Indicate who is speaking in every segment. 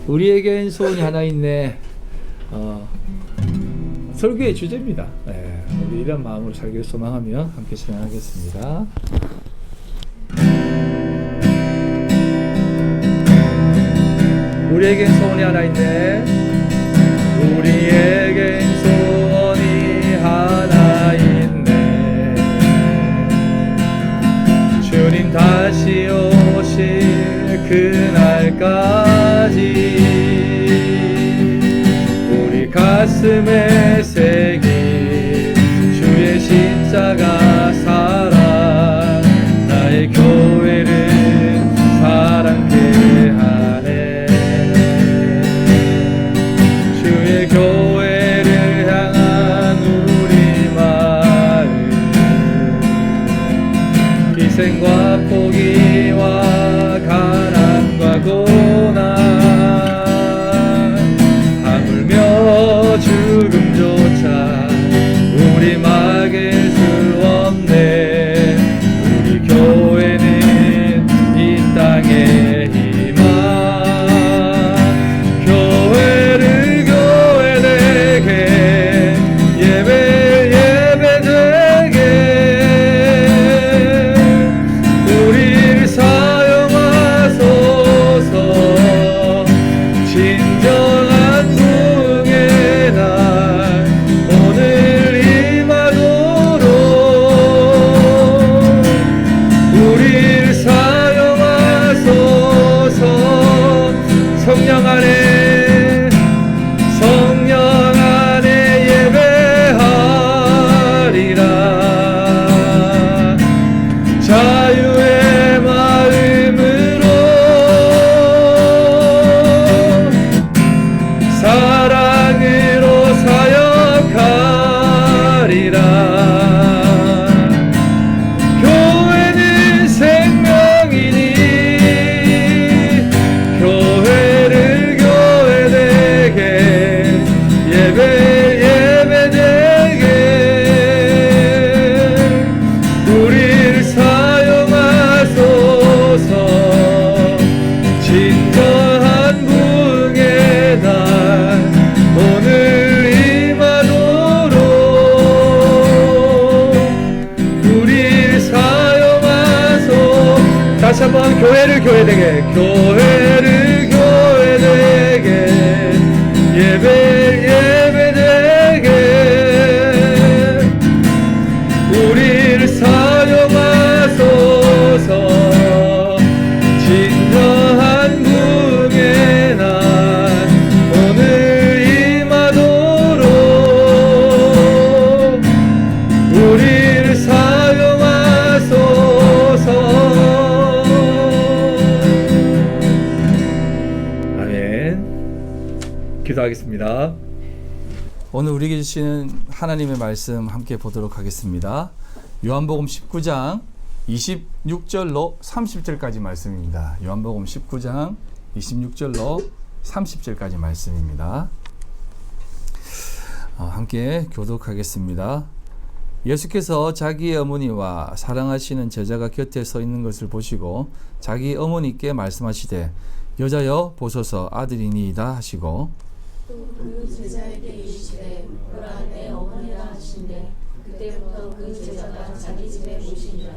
Speaker 1: 우리에겐 소원이 하나 있네. 설교의 주제입니다. 네, 우리 이런 마음으로 살기를 소망하며 함께 진행하겠습니다. 우리에겐 소원이 하나 있네. 우리에겐 소원이 하나 있네. 주님 다시 오실 그날까지 우리 가슴에 새긴 주의 십자가 사랑, 나의 교회를 사랑케 하네. 주의 교회를 향한 우리 마음, 희생과 포기와 가난과 고난, 하물며 죽음조차 우리 막을 수 없네. 우리 교회는 이 땅의 희망, 교회를 교회되게, 예배되게 우리를 사용하소서. 진정한 부흥의 날 오늘 임하도록 우리를 사용하소서. 성령 안에 예배하리라. 자유의 마음으로 사랑으로 사역하리라. 교회는 생명이니 교회를 교회되게, 예배되게 우리를 사용하소서. 진정한 부흥의 날 오늘 임하도록 우리를 사용하소서. 다시 한번 교회를 교회되게, 교회를 교회되게, 예배되게 우리를 사용하소서. 진정한 부흥의 날 오늘 임하도록 우리를 사용하소서. 아멘. 기도하겠습니다. 오늘 우리에게 주시는 하나님의 말씀 함께 보도록 하겠습니다. 요한복음 19장 26절로 30절까지 말씀입니다. 요한복음 19장 26절로 30절까지 말씀입니다. 함께 교독하겠습니다. 예수께서 자기의 어머니와 사랑하시는 제자가 곁에 서 있는 것을 보시고 자기 어머니께 말씀하시되 여자여 보소서 아들이니이다 하시고
Speaker 2: 또 그 제자에게 이르시되 보라 내 어머니라 하신대 그때부터 그 제자가 자기 집에 모시니라.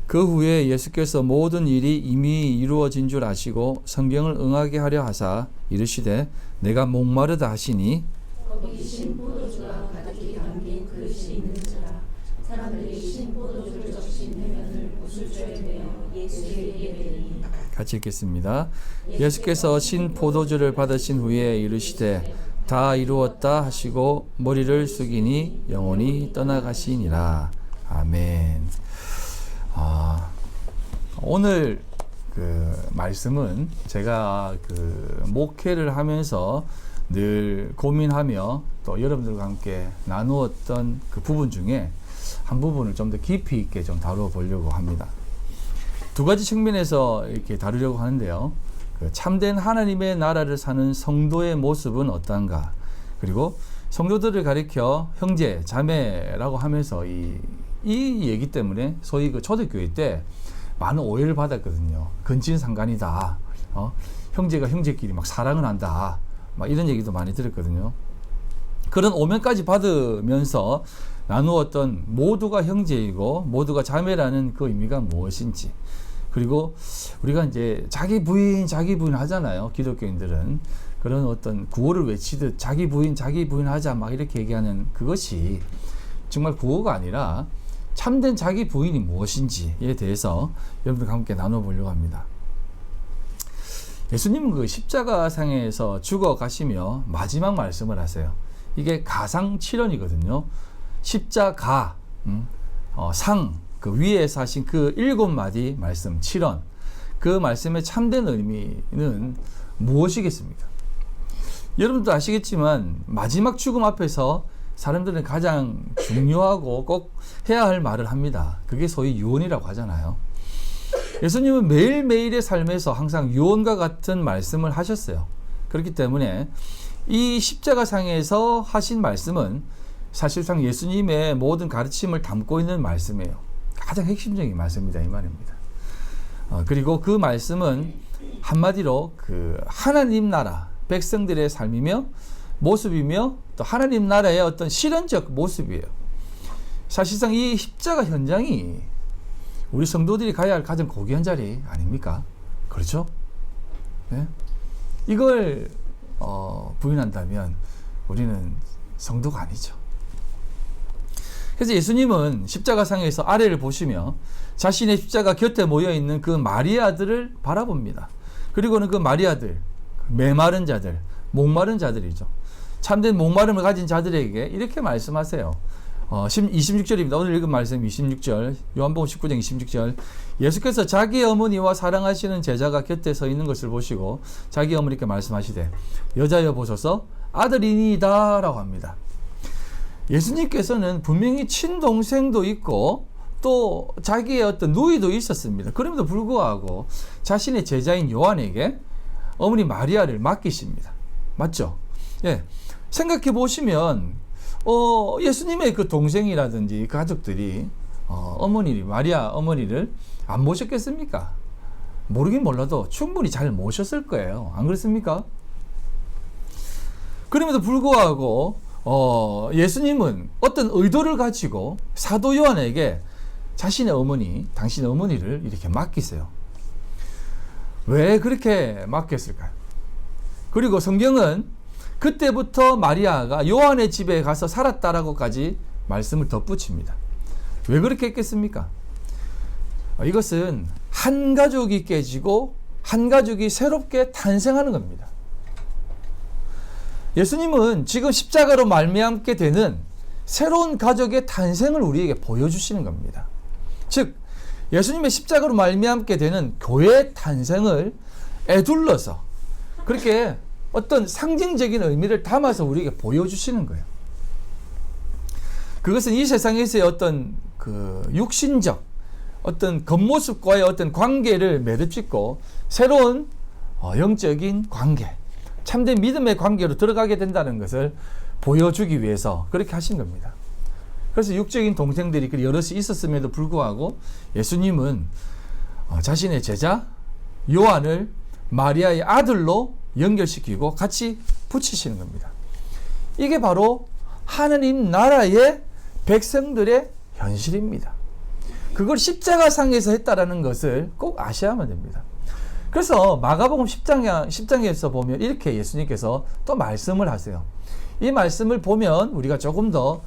Speaker 1: 그 후에 예수께서 모든 일이 이미 이루어진 줄 아시고 성경을 응하게 하려 하사 이르시되 내가 목마르다 하시니
Speaker 2: 거기 신포도주가 가득히 담긴 그릇이 있는지라. 사람들이 신포도주를 적신 해면을 부술주에 매어 예수에게 이르니.
Speaker 1: 같이 읽겠습니다. 예수께서 신 포도주를 받으신 후에 이르시되 다 이루었다 하시고 머리를 숙이니 영혼이 떠나가시니라. 아멘. 오늘 그 말씀은 제가 그 목회를 하면서 늘 고민하며 또 여러분들과 함께 나누었던 그 부분 중에 한 부분을 좀 더 깊이 있게 좀 다루어 보려고 합니다. 두 가지 측면에서 이렇게 다루려고 하는데요. 그 참된 하나님의 나라를 사는 성도의 모습은 어떤가? 그리고 성도들을 가리켜 형제, 자매라고 하면서 이 얘기 때문에 소위 그 초대교회 때 많은 오해를 받았거든요. 근친상간이다. 형제가 형제끼리 막 사랑을 한다. 막 이런 얘기도 많이 들었거든요. 그런 오면까지 받으면서 나누었던 모두가 형제이고 모두가 자매라는 그 의미가 무엇인지, 그리고 우리가 이제 자기 부인 하잖아요. 기독교인들은 그런 어떤 구호를 외치듯 자기 부인 하자 막 이렇게 얘기하는 그것이 정말 구호가 아니라 참된 자기 부인이 무엇인지에 대해서 여러분들과 함께 나눠보려고 합니다. 예수님은 그 십자가상에서 죽어가시며 마지막 말씀을 하세요. 이게 가상칠언이거든요. 십자가, 상, 그 위에서 하신 그 7마디 말씀, 칠언. 그 말씀의 참된 의미는 무엇이겠습니까? 여러분도 아시겠지만 마지막 죽음 앞에서 사람들은 가장 중요하고 꼭 해야 할 말을 합니다. 그게 소위 유언이라고 하잖아요. 예수님은 매일매일의 삶에서 항상 유언과 같은 말씀을 하셨어요. 그렇기 때문에 이 십자가상에서 하신 말씀은 사실상 예수님의 모든 가르침을 담고 있는 말씀이에요. 가장 핵심적인 말씀이다 이 말입니다. 그리고 그 말씀은 한마디로 그 하나님 나라 백성들의 삶이며 모습이며 또 하나님 나라의 어떤 실현적 모습이에요. 사실상 이 십자가 현장이 우리 성도들이 가야 할 가장 고귀한 자리 아닙니까? 그렇죠? 네? 이걸 부인한다면 우리는 성도가 아니죠. 그래서 예수님은 십자가상에서 아래를 보시며 자신의 십자가 곁에 모여있는 그 마리아들을 바라봅니다. 그리고는 그 마리아들, 메마른 자들, 목마른 자들이죠. 참된 목마름을 가진 자들에게 이렇게 말씀하세요. 26절입니다. 오늘 읽은 말씀 26절, 요한복음 19장 26절. 예수께서 자기 어머니와 사랑하시는 제자가 곁에 서 있는 것을 보시고 자기 어머니께 말씀하시되 여자여 보소서 아들이니이다 라고 합니다. 예수님께서는 분명히 친동생도 있고 또 자기의 어떤 누이도 있었습니다. 그럼에도 불구하고 자신의 제자인 요한에게 어머니 마리아를 맡기십니다. 맞죠? 예. 생각해 보시면 예수님의 그 동생이라든지 가족들이 마리아 어머니를 안 모셨겠습니까? 모르긴 몰라도 충분히 잘 모셨을 거예요. 안 그렇습니까? 그럼에도 불구하고 예수님은 어떤 의도를 가지고 사도 요한에게 자신의 어머니, 당신의 어머니를 이렇게 맡기세요. 왜 그렇게 맡겼을까요? 그리고 성경은 그때부터 마리아가 요한의 집에 가서 살았다라고까지 말씀을 덧붙입니다. 왜 그렇게 했겠습니까? 이것은 한 가족이 깨지고 한 가족이 새롭게 탄생하는 겁니다. 예수님은 지금 십자가로 말미암게 되는 새로운 가족의 탄생을 우리에게 보여주시는 겁니다. 즉 예수님의 십자가로 말미암게 되는 교회의 탄생을 에둘러서 그렇게 어떤 상징적인 의미를 담아서 우리에게 보여주시는 거예요. 그것은 이 세상에서의 어떤 그 육신적 어떤 겉모습과의 어떤 관계를 매듭짓고 새로운 영적인 관계, 참된 믿음의 관계로 들어가게 된다는 것을 보여주기 위해서 그렇게 하신 겁니다. 그래서 육적인 동생들이 여럿이 있었음에도 불구하고 예수님은 자신의 제자 요한을 마리아의 아들로 연결시키고 같이 붙이시는 겁니다. 이게 바로 하나님 나라의 백성들의 현실입니다. 그걸 십자가상에서 했다라는 것을 꼭 아셔야만 됩니다. 그래서 마가복음 10장에서 보면 이렇게 예수님께서 또 말씀을 하세요. 이 말씀을 보면 우리가 조금 더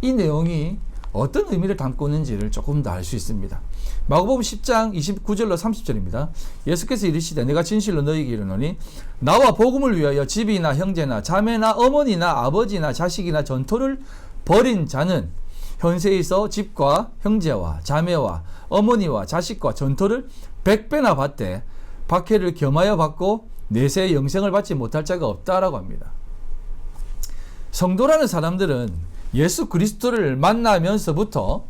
Speaker 1: 이 내용이 어떤 의미를 담고 있는지를 조금 더 알 수 있습니다. 마가복음 10장 29절로 30절입니다. 예수께서 이르시되 내가 진실로 너희에게 이르노니 나와 복음을 위하여 집이나 형제나 자매나 어머니나 아버지나 자식이나 전토를 벌인 자는 현세에서 집과 형제와 자매와 어머니와 자식과 전토를 100배나 받되 박해를 겸하여 받고 내세의 영생을 받지 못할 자가 없다라고 합니다. 성도라는 사람들은 예수 그리스도를 만나면서부터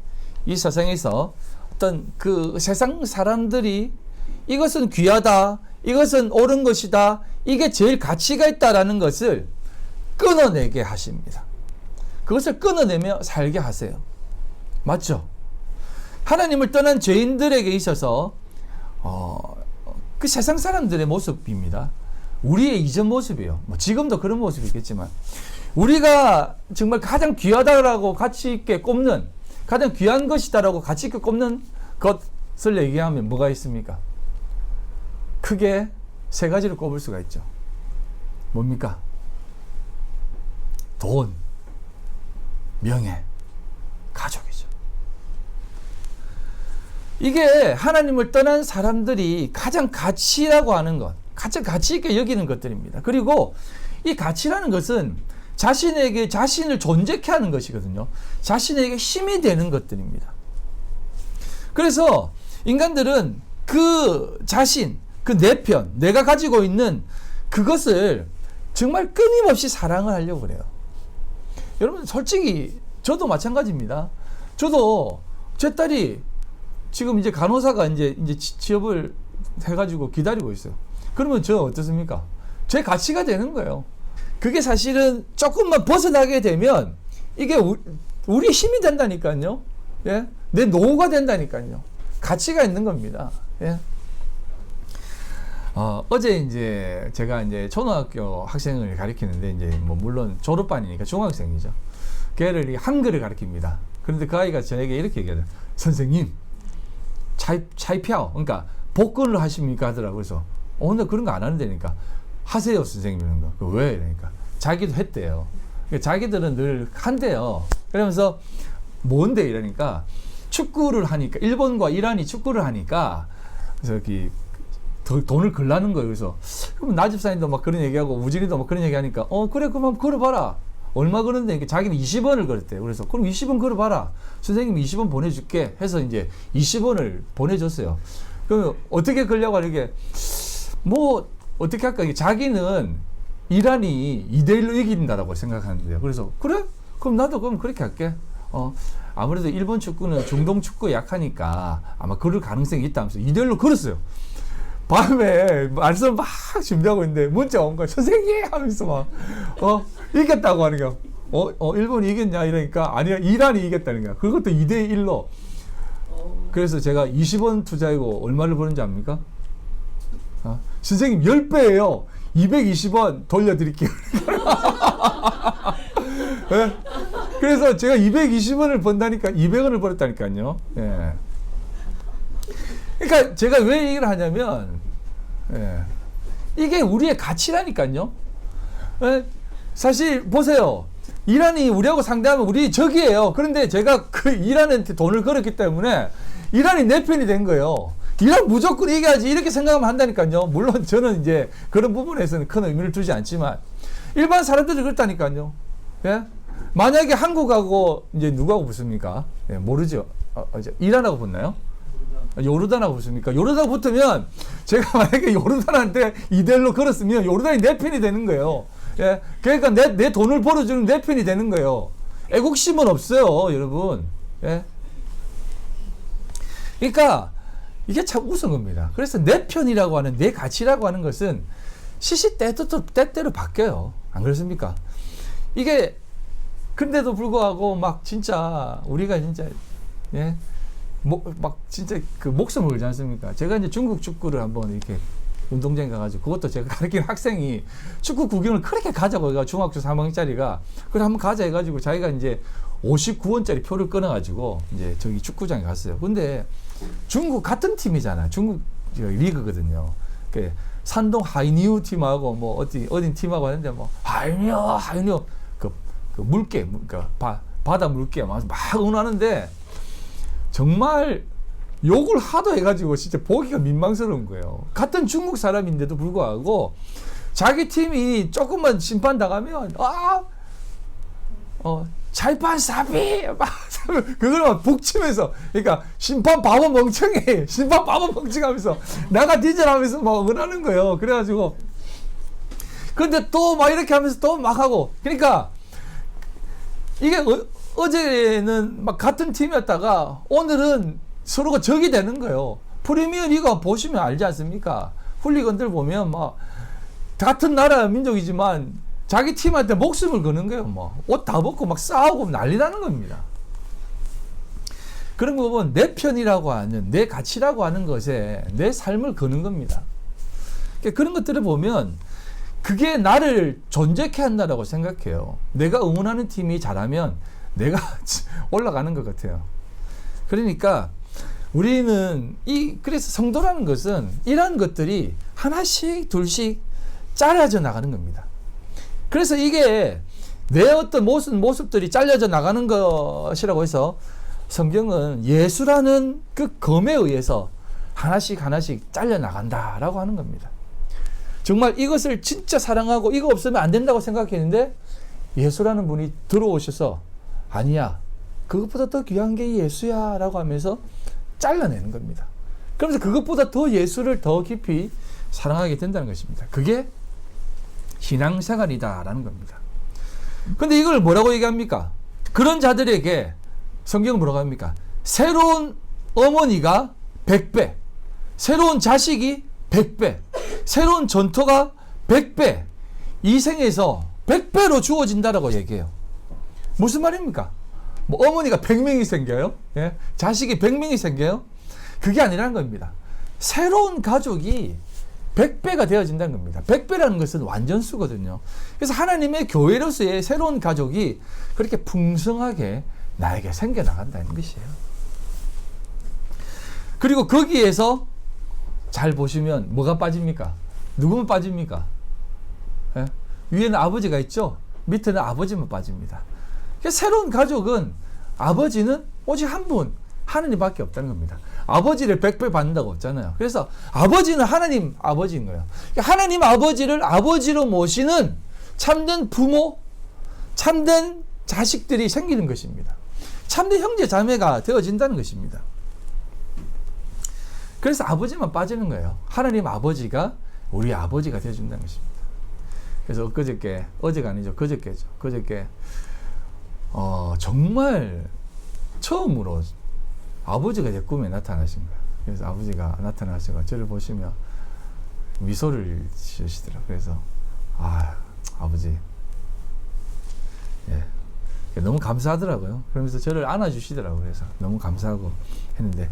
Speaker 1: 이 세상에서 어떤 그 세상 사람들이 이것은 귀하다, 이것은 옳은 것이다, 이게 제일 가치가 있다라는 것을 끊어내게 하십니다. 그것을 끊어내며 살게 하세요. 맞죠? 하나님을 떠난 죄인들에게 있어서 그 세상 사람들의 모습입니다. 우리의 이전 모습이에요. 뭐 지금도 그런 모습이 있겠지만 우리가 정말 가장 귀하다라고 가치 있게 꼽는, 가장 귀한 것이다라고 가치 있게 꼽는 것을 얘기하면 뭐가 있습니까? 크게 세 가지를 꼽을 수가 있죠. 뭡니까? 돈, 명예, 가족이죠. 이게 하나님을 떠난 사람들이 가장 가치라고 하는 것, 가장 가치 있게 여기는 것들입니다. 그리고 이 가치라는 것은 자신에게 자신을 존재케 하는 것이거든요. 자신에게 힘이 되는 것들입니다. 그래서 인간들은 그 자신, 그 내 편, 내가 가지고 있는 그것을 정말 끊임없이 사랑을 하려고 그래요. 여러분, 솔직히 저도 마찬가지입니다. 저도 제 딸이 지금 이제 간호사가 이제 취업을 해가지고 기다리고 있어요. 그러면 저 어떻습니까? 제 가치가 되는 거예요. 그게 사실은 조금만 벗어나게 되면 이게 우리 힘이 된다니까요. 예? 내 노후가 된다니까요. 가치가 있는 겁니다. 예? 어제 이제 제가 이제 초등학교 학생을 가르치는데 이제 뭐 물론 졸업반이니까 중학생이죠. 걔를 한글을 가르칩니다. 그런데 그 아이가 저에게 이렇게 얘기하더라고요. 선생님, 차이피아오, 그러니까 복권을 하십니까? 하더라고요. 그래서 나 그런 거 안 하는데니까 하세요, 선생님. 이런 거. 왜? 그러니까 자기도 했대요. 그러니까 자기들은 늘 한대요. 그러면서 뭔데? 이러니까 축구를 하니까, 일본과 이란이 축구를 하니까 그래서 여기 돈을 걸라는 거예요. 그래서 그럼 나 집사님도 막 그런 얘기하고 우진이도 막 그런 얘기하니까 그래, 그럼 한번 걸어봐라. 얼마 그런데 자기는 20원을 걸었대요. 그래서 그럼 20원 걸어봐라. 선생님 20원 보내줄게 해서 이제 20원을 보내줬어요. 그럼 어떻게 걸려고 하는게 뭐 어떻게 할까? 자기는 이란이 2대1로 이긴다라고 생각하는데요. 그래서 그래? 그럼 나도 그럼 그렇게 할게. 아무래도 일본 축구는 중동 축구에 약하니까 아마 그럴 가능성이 있다 하면서 2대1로 걸었어요. 밤에 말씀 막 준비하고 있는데 문자 온 거야. 선생님 하면서 막 이겼다고 하는 거야. 일본이 이겼냐 이러니까 아니야, 이란이 이겼다는 거야. 그것도 2대1로. 그래서 제가 20원 투자이고 얼마를 버는지 압니까? 선생님 10배예요. 220원 돌려드릴게요. 네? 그래서 제가 220원을 번다니까 200원을 벌었다니까요. 예. 그러니까 제가 왜 얘기를 하냐면 이게 우리의 가치라니까요. 예? 사실 보세요. 이란이 우리하고 상대하면 우리 적이에요. 그런데 제가 그 이란한테 돈을 걸었기 때문에 이란이 내 편이 된 거예요. 이란 무조건 이겨야지 이렇게 생각하면 한다니까요. 물론 저는 이제 그런 부분에서는 큰 의미를 두지 않지만 일반 사람들이 그렇다니까요. 예? 만약에 한국하고 이제 누구하고 붙습니까? 예, 모르죠. 이란하고 붙나요? 요르단하고 붙습니까? 요르단하고 붙으면 제가 만약에 요르단한테 2대1로 걸었으면 요르단이 내 편이 되는 거예요. 예? 그러니까 내 돈을 벌어주는 내 편이 되는 거예요. 애국심은 없어요, 여러분. 예? 그러니까 이게 참 우스운 겁니다. 그래서 내 편이라고 하는, 내 가치라고 하는 것은 때때로 바뀌어요. 안 그렇습니까? 이게 근데도 불구하고 막 진짜 우리가 진짜 예? 막 진짜 그 목숨을 걸지 않습니까? 제가 이제 중국 축구를 한번 이렇게 운동장에 가가지고 그것도 제가 가르치는 학생이 축구 구경을 그렇게 가자고 해가 중학교 3학년짜리가 그래 한번 가자 해가지고 자기가 이제 59원짜리 표를 끊어가지고 이제 저기 축구장에 갔어요. 근데 중국 같은 팀이잖아. 중국 리그거든요. 산동 하이니우 팀하고 뭐 어디 팀하고 하는데 뭐 하이니우 그 물개, 그러니까 바다 물개 막 응원하는데 정말 욕을 하도 해가지고 진짜 보기가 민망스러운 거예요. 같은 중국 사람인데도 불구하고 자기 팀이 조금만 심판 당하면 잘판 사비 막 그걸 막 북치면서 그러니까 심판 바보 멍청해 심판 바보 멍청하면서 나가 뒤져라면서 막 응원하는 거예요. 그래가지고 근데 또 막 이렇게 하면서 또 막 하고 그러니까 이게 어제는 막 같은 팀이었다가 오늘은 서로가 적이 되는 거예요. 프리미어 리그 보시면 알지 않습니까? 훌리건들 보면 막 같은 나라 민족이지만 자기 팀한테 목숨을 거는 거예요. 뭐 옷 다 벗고 막 싸우고 난리 나는 겁니다. 그런 거 보면 내 편이라고 하는, 내 가치라고 하는 것에 내 삶을 거는 겁니다. 그런 것들을 보면 그게 나를 존재케 한다라고 생각해요. 내가 응원하는 팀이 잘하면 내가 올라가는 것 같아요. 그러니까 우리는 그래서 성도라는 것은 이러한 것들이 하나씩 둘씩 잘라져 나가는 겁니다. 그래서 이게 내 어떤 모습들이 잘려져 나가는 것이라고 해서 성경은 예수라는 그 검에 의해서 하나씩 잘려 나간다라고 하는 겁니다. 정말 이것을 진짜 사랑하고 이거 없으면 안 된다고 생각했는데 예수라는 분이 들어오셔서 아니야, 그것보다 더 귀한 게 예수야 라고 하면서 잘라내는 겁니다. 그러면서 그것보다 더 예수를 더 깊이 사랑하게 된다는 것입니다. 그게 신앙생활이다라는 겁니다. 근데 이걸 뭐라고 얘기합니까? 그런 자들에게 성경은 뭐라고 합니까? 새로운 어머니가 100배, 새로운 자식이 100배, 새로운 전토가 100배, 이 생에서 100배로 주어진다라고 얘기해요. 무슨 말입니까? 뭐 어머니가 100명이 생겨요? 예? 자식이 100명이 생겨요? 그게 아니라는 겁니다. 새로운 가족이 100배가 되어진다는 겁니다. 100배라는 것은 완전수거든요. 그래서 하나님의 교회로서의 새로운 가족이 그렇게 풍성하게 나에게 생겨나간다는 것이에요. 그리고 거기에서 잘 보시면 뭐가 빠집니까? 누구만 빠집니까? 예? 위에는 아버지가 있죠? 밑에는 아버지만 빠집니다. 새로운 가족은 아버지는 오직 한 분, 하나님밖에 없다는 겁니다. 아버지를 100배 받는다고 없잖아요. 그래서 아버지는 하나님 아버지인 거예요. 하나님 아버지를 아버지로 모시는 참된 부모, 참된 자식들이 생기는 것입니다. 참된 형제 자매가 되어진다는 것입니다. 그래서 아버지만 빠지는 거예요. 하나님 아버지가 우리 아버지가 되어준다는 것입니다. 그래서 어제가 아니죠. 그저께 정말 처음으로 아버지가 제 꿈에 나타나신 거예요. 그래서 아버지가 나타나셔서 저를 보시며 미소를 지으시더라고요. 그래서 아버지, 예, 너무 감사하더라고요. 그러면서 저를 안아주시더라고요. 그래서 너무 감사하고 했는데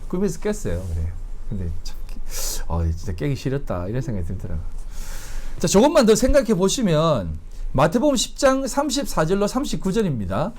Speaker 1: 꿈에서 깼어요. 그래요. 근데 참 진짜 깨기 싫었다 이런 생각이 들더라고요. 자, 조금만 더 생각해 보시면 마태복음 10장 34절로 39절입니다.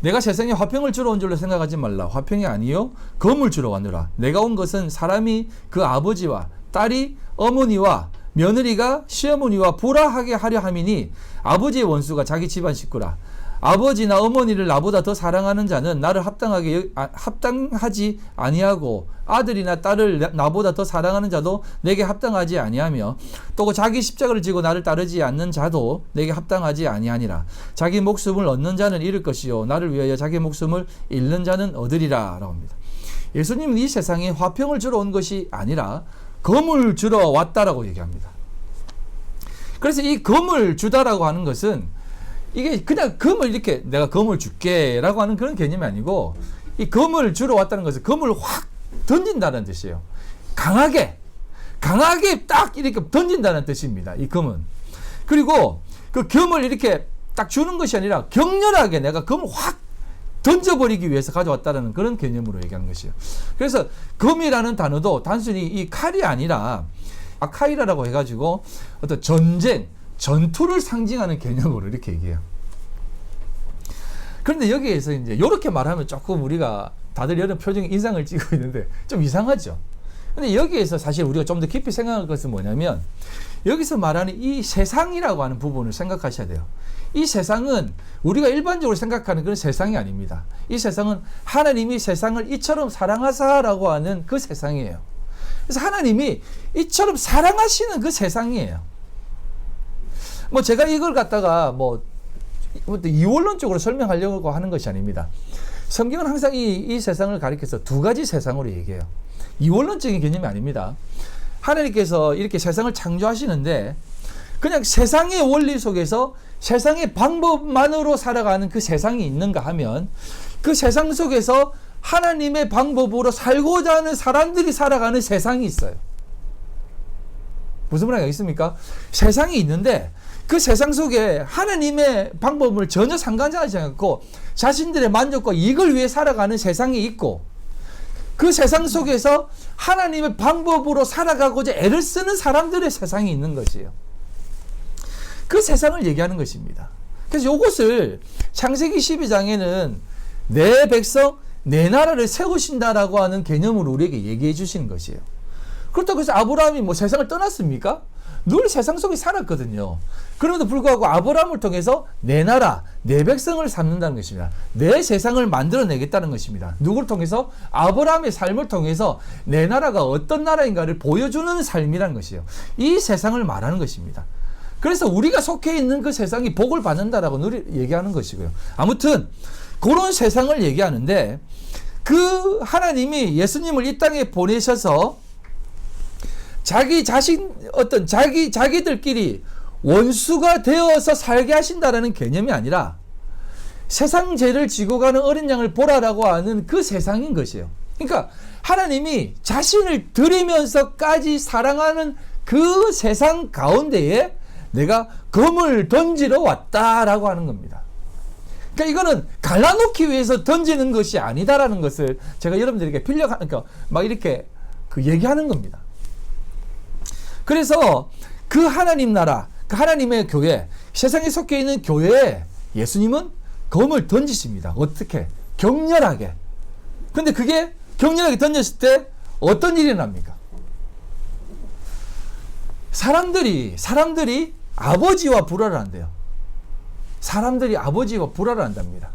Speaker 1: 내가 세상에 화평을 주러 온 줄로 생각하지 말라. 화평이 아니요 검을 주러 왔노라. 내가 온 것은 사람이 그 아버지와 딸이 어머니와 며느리가 시어머니와 보라하게 하려 함이니 아버지의 원수가 자기 집안 식구라. 아버지나 어머니를 나보다 더 사랑하는 자는 나를 합당하지 아니하고 아들이나 딸을 나보다 더 사랑하는 자도 내게 합당하지 아니하며 또 자기 십자가를 지고 나를 따르지 않는 자도 내게 합당하지 아니하니라. 자기 목숨을 얻는 자는 잃을 것이요 나를 위하여 자기 목숨을 잃는 자는 얻으리라 라고 합니다. 예수님은 이 세상에 화평을 주러 온 것이 아니라 검을 주러 왔다라고 얘기합니다. 그래서 이 검을 주다라고 하는 것은 이게 그냥 검을 이렇게 내가 검을 줄게 라고 하는 그런 개념이 아니고 이 검을 주러 왔다는 것은 검을 확 던진다는 뜻이에요. 강하게 딱 이렇게 던진다는 뜻입니다. 이 검은. 그리고 그 검을 이렇게 딱 주는 것이 아니라 격렬하게 내가 검을 확 던져버리기 위해서 가져왔다는 그런 개념으로 얘기하는 것이에요. 그래서 검이라는 단어도 단순히 이 칼이 아니라 아카이라라고 해가지고 어떤 전투를 상징하는 개념으로 이렇게 얘기해요. 그런데 여기에서 이제 이렇게 말하면 조금 우리가 다들 여러 표정에 인상을 찍고 있는데 좀 이상하죠. 근데 여기에서 사실 우리가 좀 더 깊이 생각할 것은 뭐냐면 여기서 말하는 이 세상이라고 하는 부분을 생각하셔야 돼요. 이 세상은 우리가 일반적으로 생각하는 그런 세상이 아닙니다. 이 세상은 하나님이 세상을 이처럼 사랑하사라고 하는 그 세상이에요. 그래서 하나님이 이처럼 사랑하시는 그 세상이에요. 뭐 제가 이걸 갖다가 뭐 이원론적으로 설명하려고 하는 것이 아닙니다. 성경은 항상 이 세상을 가리켜서 두 가지 세상으로 얘기해요. 이원론적인 개념이 아닙니다. 하나님께서 이렇게 세상을 창조하시는데 그냥 세상의 원리 속에서 세상의 방법만으로 살아가는 그 세상이 있는가 하면 그 세상 속에서 하나님의 방법으로 살고자 하는 사람들이 살아가는 세상이 있어요. 무슨 말이 있습니까? 세상이 있는데 그 세상 속에 하나님의 방법을 전혀 상관하지 않고 자신들의 만족과 이익을 위해 살아가는 세상이 있고 그 세상 속에서 하나님의 방법으로 살아가고자 애를 쓰는 사람들의 세상이 있는 것이에요. 그 세상을 얘기하는 것입니다. 그래서 이것을 창세기 12장에는 내 백성, 내 나라를 세우신다라고 하는 개념으로 우리에게 얘기해 주시는 것이에요. 그렇다고 해서 아브라함이 뭐 세상을 떠났습니까? 늘 세상 속에 살았거든요. 그럼에도 불구하고 아브라함을 통해서 내 나라, 내 백성을 삼는다는 것입니다. 내 세상을 만들어내겠다는 것입니다. 누구를 통해서? 아브라함의 삶을 통해서 내 나라가 어떤 나라인가를 보여주는 삶이라는 것이에요. 이 세상을 말하는 것입니다. 그래서 우리가 속해 있는 그 세상이 복을 받는다라고 늘 얘기하는 것이고요. 아무튼 그런 세상을 얘기하는데 그 하나님이 예수님을 이 땅에 보내셔서 자기들끼리 원수가 되어서 살게 하신다라는 개념이 아니라 세상 죄를 지고 가는 어린 양을 보라라고 하는 그 세상인 것이에요. 그러니까 하나님이 자신을 드리면서까지 사랑하는 그 세상 가운데에 내가 검을 던지러 왔다라고 하는 겁니다. 그러니까 이거는 갈라놓기 위해서 던지는 것이 아니다라는 것을 제가 여러분들에게 그러니까 막 이렇게 얘기하는 겁니다. 그래서 그 하나님 나라, 그 하나님의 교회, 세상에 속해 있는 교회에 예수님은 검을 던지십니다. 어떻게? 격렬하게. 근데 그게 격렬하게 던졌을 때 어떤 일이 납니까? 사람들이 아버지와 불화를 한대요. 사람들이 아버지와 불화를 한답니다.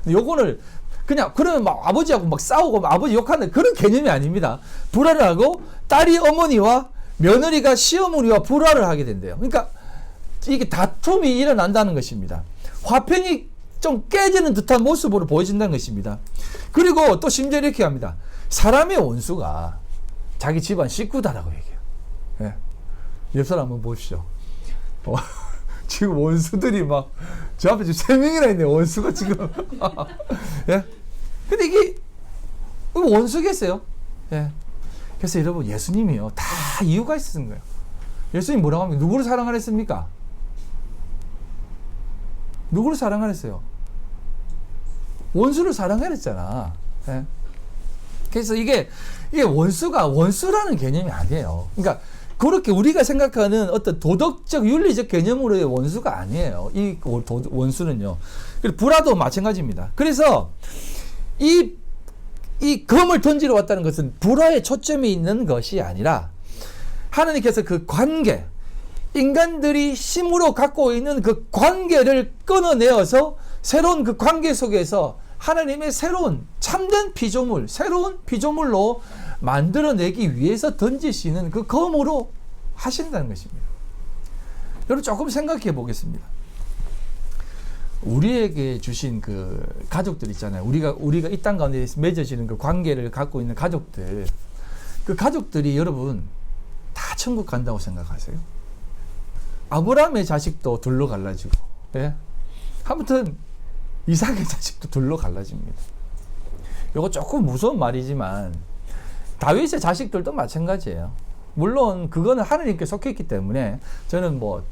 Speaker 1: 요거를 그러면 막 아버지하고 막 싸우고 막 아버지 욕하는 그런 개념이 아닙니다. 불화를 하고 딸이 어머니와 며느리가 시어머니와 불화를 하게 된대요. 그러니까 이게 다툼이 일어난다는 것입니다. 화평이 좀 깨지는 듯한 모습으로 보여진다는 것입니다. 그리고 또 심지어 이렇게 합니다. 사람의 원수가 자기 집안 식구다라고 얘기해요. 예. 옆 사람 한번 보십시오. 지금 원수들이 막 저 앞에 지금 3명이나 있네. 원수가 지금. 예. 근데 이게 원수겠어요. 예. 그래서 여러분 예수님이요 다 이유가 있었던 거예요. 예수님 뭐라고 하면 누구를 사랑하랬습니까? 누구를 사랑하랬어요? 원수를 사랑하랬잖아. 예? 그래서 이게 원수라는 개념이 아니에요. 그러니까 그렇게 우리가 생각하는 어떤 도덕적 윤리적 개념으로의 원수가 아니에요. 이 원수는요. 그리고 불화도 마찬가지입니다. 그래서 이 검을 던지러 왔다는 것은 불화에 초점이 있는 것이 아니라 하나님께서 그 관계, 인간들이 힘으로 갖고 있는 그 관계를 끊어내어서 새로운 그 관계 속에서 하나님의 새로운 참된 피조물, 새로운 피조물로 만들어내기 위해서 던지시는 그 검으로 하신다는 것입니다. 여러분 조금 생각해 보겠습니다. 우리에게 주신 그 가족들 있잖아요. 우리가 이 땅 가운데 맺어지는 그 관계를 갖고 있는 가족들, 그 가족들이 여러분 다 천국 간다고 생각하세요? 아브라함의 자식도 둘로 갈라지고, 예? 아무튼 이삭의 자식도 둘로 갈라집니다. 이거 조금 무서운 말이지만 다윗의 자식들도 마찬가지예요. 물론 그거는 하나님께 속해 있기 때문에 저는 뭐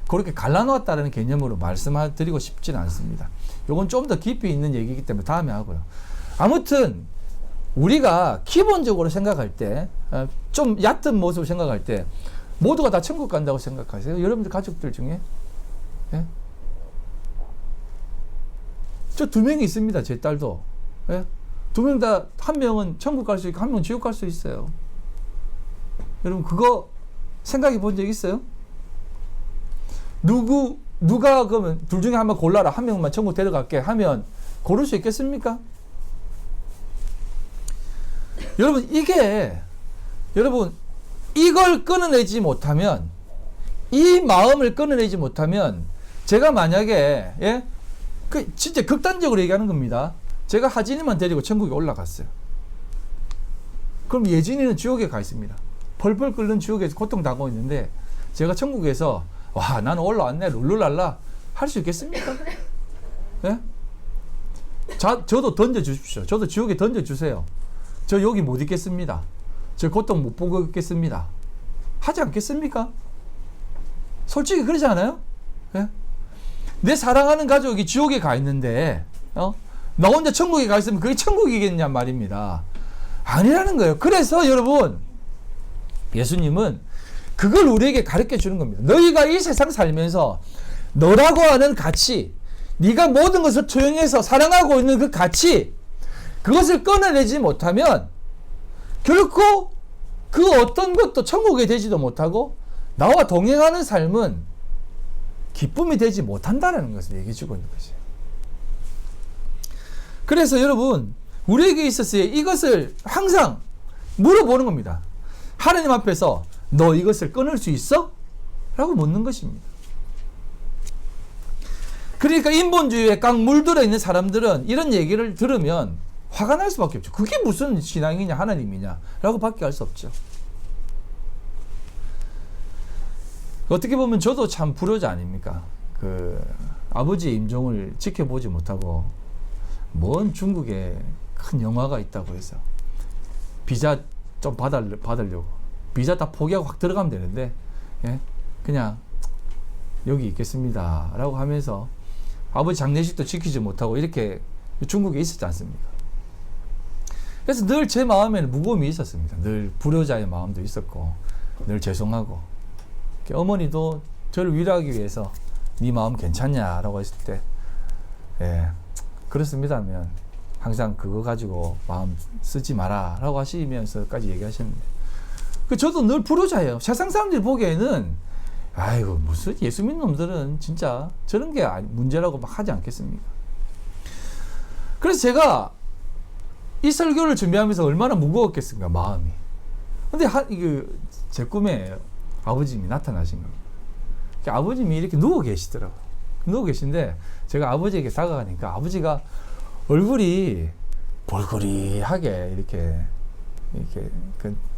Speaker 1: 그렇게 갈라놓았다는 개념으로 말씀드리고 싶지는 않습니다. 이건 좀 더 깊이 있는 얘기이기 때문에 다음에 하고요. 아무튼 우리가 기본적으로 생각할 때 좀 얕은 모습을 생각할 때 모두가 다 천국 간다고 생각하세요? 여러분들 가족들 중에? 예? 저 2명이 있습니다. 제 딸도. 예? 2명 다, 한 명은 천국 갈 수 있고 한 명은 지옥 갈 수 있어요. 여러분 그거 생각해 본 적 있어요? 누가 그러면 둘 중에 한 명 골라라. 한 명만 천국 데려갈게 하면 고를 수 있겠습니까? 여러분 이걸 끊어내지 못하면, 이 마음을 끊어내지 못하면, 제가 만약에, 예? 진짜 극단적으로 얘기하는 겁니다. 제가 하진이만 데리고 천국에 올라갔어요. 그럼 예진이는 지옥에 가 있습니다. 펄펄 끓는 지옥에서 고통당하고 있는데, 제가 천국에서, 와, 나는 올라왔네, 룰루랄라, 할 수 있겠습니까? 예? 저도 던져주십시오. 저도 지옥에 던져주세요. 저 여기 못 있겠습니다. 저 고통 못 보고 있겠습니다. 하지 않겠습니까? 솔직히 그러지 않아요? 예? 내 사랑하는 가족이 지옥에 가 있는데, 나 혼자 천국에 가 있으면 그게 천국이겠냐 말입니다. 아니라는 거예요. 그래서 여러분, 예수님은 그걸 우리에게 가르쳐 주는 겁니다. 너희가 이 세상 살면서 너라고 하는 가치, 네가 모든 것을 투영해서 사랑하고 있는 그 가치, 그것을 끊어내지 못하면 결코 그 어떤 것도 천국에 되지도 못하고 나와 동행하는 삶은 기쁨이 되지 못한다는 것을 얘기해 주고 있는 것이에요. 그래서 여러분, 우리에게 있어서 이것을 항상 물어보는 겁니다. 하나님 앞에서 너 이것을 끊을 수 있어? 라고 묻는 것입니다. 그러니까 인본주의에 꽉 물들어 있는 사람들은 이런 얘기를 들으면 화가 날 수밖에 없죠. 그게 무슨 신앙이냐 하나님이냐 라고 밖에 할 수 없죠. 어떻게 보면 저도 참 불효자 아닙니까? 그 아버지의 임종을 지켜보지 못하고 먼 중국에 큰 영화가 있다고 해서 비자 좀 받으려고 비자 다 포기하고 확 들어가면 되는데, 예? 그냥 여기 있겠습니다 라고 하면서 아버지 장례식도 지키지 못하고 이렇게 중국에 있었지 않습니까? 그래서 늘 제 마음에는 무거움이 있었습니다. 늘 불효자의 마음도 있었고 늘 죄송하고, 어머니도 저를 위로하기 위해서 네 마음 괜찮냐 라고 했을 때, 예, 그렇습니다면 항상 그거 가지고 마음 쓰지 마라 라고 하시면서까지 얘기하셨는데, 저도 늘 불효자예요. 세상 사람들이 보기에는 아이고 무슨 예수 믿는 놈들은 진짜 저런 게 문제라고 막 하지 않겠습니까? 그래서 제가 이 설교를 준비하면서 얼마나 무거웠겠습니까, 마음이. 근데 제 꿈에 아버님이 나타나신 겁니다. 아버님이 이렇게 누워 계시더라고요. 누워 계신데 제가 아버지에게 다가가니까 아버지가 얼굴이 볼거리하게 이렇게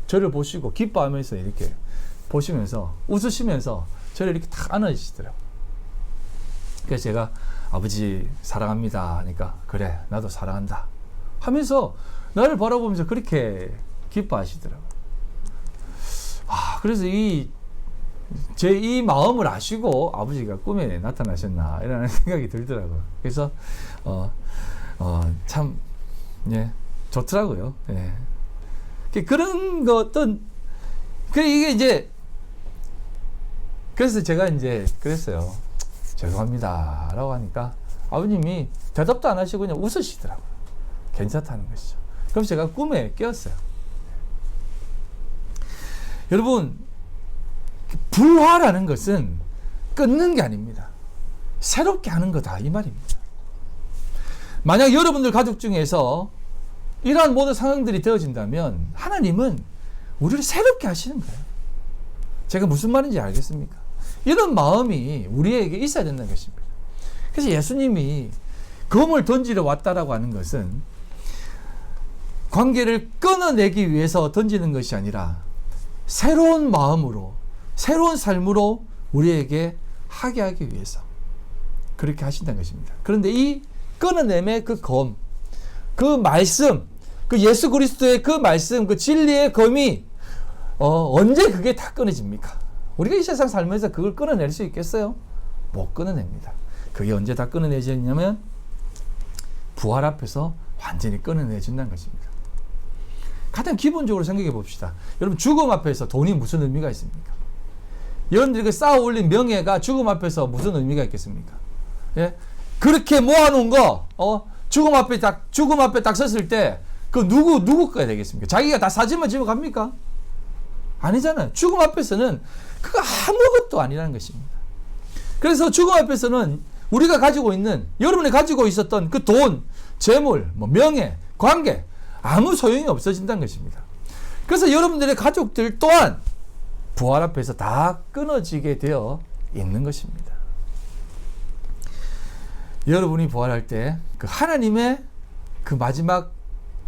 Speaker 1: 저를 보시고 기뻐하면서 이렇게 보시면서 웃으시면서 저를 이렇게 탁 안아주시더라고요. 그래서 제가 아버지 사랑합니다 하니까 그래 나도 사랑한다 하면서 나를 바라보면서 그렇게 기뻐하시더라고요. 그래서 제 이 마음을 아시고 아버지가 꿈에 나타나셨나 이라는 생각이 들더라고요. 그래서 참 예, 좋더라고요. 예. 그런 것도 이게 이제 그래서 제가 이제 그랬어요. 죄송합니다 라고 하니까 아버님이 대답도 안 하시고 그냥 웃으시더라고요. 괜찮다는 것이죠. 그럼 제가 꿈에 깨었어요. 여러분, 불화라는 것은 끊는 게 아닙니다. 새롭게 하는 거다 이 말입니다. 만약 여러분들 가족 중에서 이러한 모든 상황들이 되어진다면 하나님은 우리를 새롭게 하시는 거예요. 제가 무슨 말인지 알겠습니까? 이런 마음이 우리에게 있어야 된다는 것입니다. 그래서 예수님이 검을 던지러 왔다라고 하는 것은 관계를 끊어내기 위해서 던지는 것이 아니라 새로운 마음으로, 새로운 삶으로 우리에게 하게 하기 위해서 그렇게 하신다는 것입니다. 그런데 이 끊어냄의 그 검, 그 말씀, 그 예수 그리스도의 그 말씀, 그 진리의 검이 언제 그게 다 끊어집니까? 우리가 이 세상 살면서 그걸 끊어낼 수 있겠어요? 못 끊어냅니다. 그게 언제 다 끊어내지냐면 부활 앞에서 완전히 끊어내준다는 것입니다. 가장 기본적으로 생각해 봅시다. 여러분, 죽음 앞에서 돈이 무슨 의미가 있습니까? 여러분들이 쌓아 올린 명예가 죽음 앞에서 무슨 의미가 있겠습니까? 예? 그렇게 모아놓은 거, 죽음 앞에 딱 섰을 때, 그 누구 거야 되겠습니까? 자기가 다 사진만 집어 갑니까? 아니잖아요. 죽음 앞에서는 그거 아무것도 아니라는 것입니다. 그래서 죽음 앞에서는 우리가 가지고 있는, 여러분이 가지고 있었던 그 돈, 재물, 명예, 관계, 아무 소용이 없어진다는 것입니다. 그래서 여러분들의 가족들 또한 부활 앞에서 다 끊어지게 되어 있는 것입니다. 여러분이 부활할 때 그 하나님의 그 마지막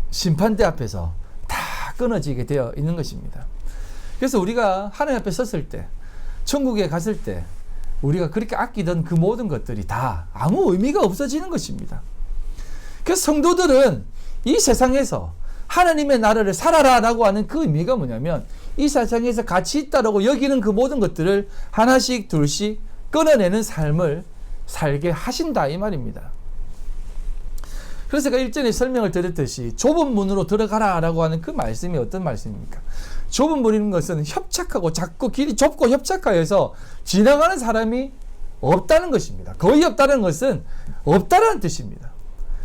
Speaker 1: 심판대 앞에서 다 끊어지게 되어 있는 것입니다. 그래서 우리가 하나님 앞에 섰을 때, 천국에 갔을 때 우리가 그렇게 아끼던 그 모든 것들이 다 아무 의미가 없어지는 것입니다. 그래서 성도들은 이 세상에서 하나님의 나라를 살아라 라고 하는 그 의미가 뭐냐면 이 세상에서 가치 있다라고 여기는 그 모든 것들을 하나씩 둘씩 끊어내는 삶을 살게 하신다 이 말입니다. 그래서 제가 일전에 설명을 드렸듯이 좁은 문으로 들어가라 라고 하는 그 말씀이 어떤 말씀입니까? 좁은 문이라는 것은 협착하고 자꾸 길이 좁고 협착하여서 지나가는 사람이 없다는 것입니다. 거의 없다는 것은 없다는 뜻입니다.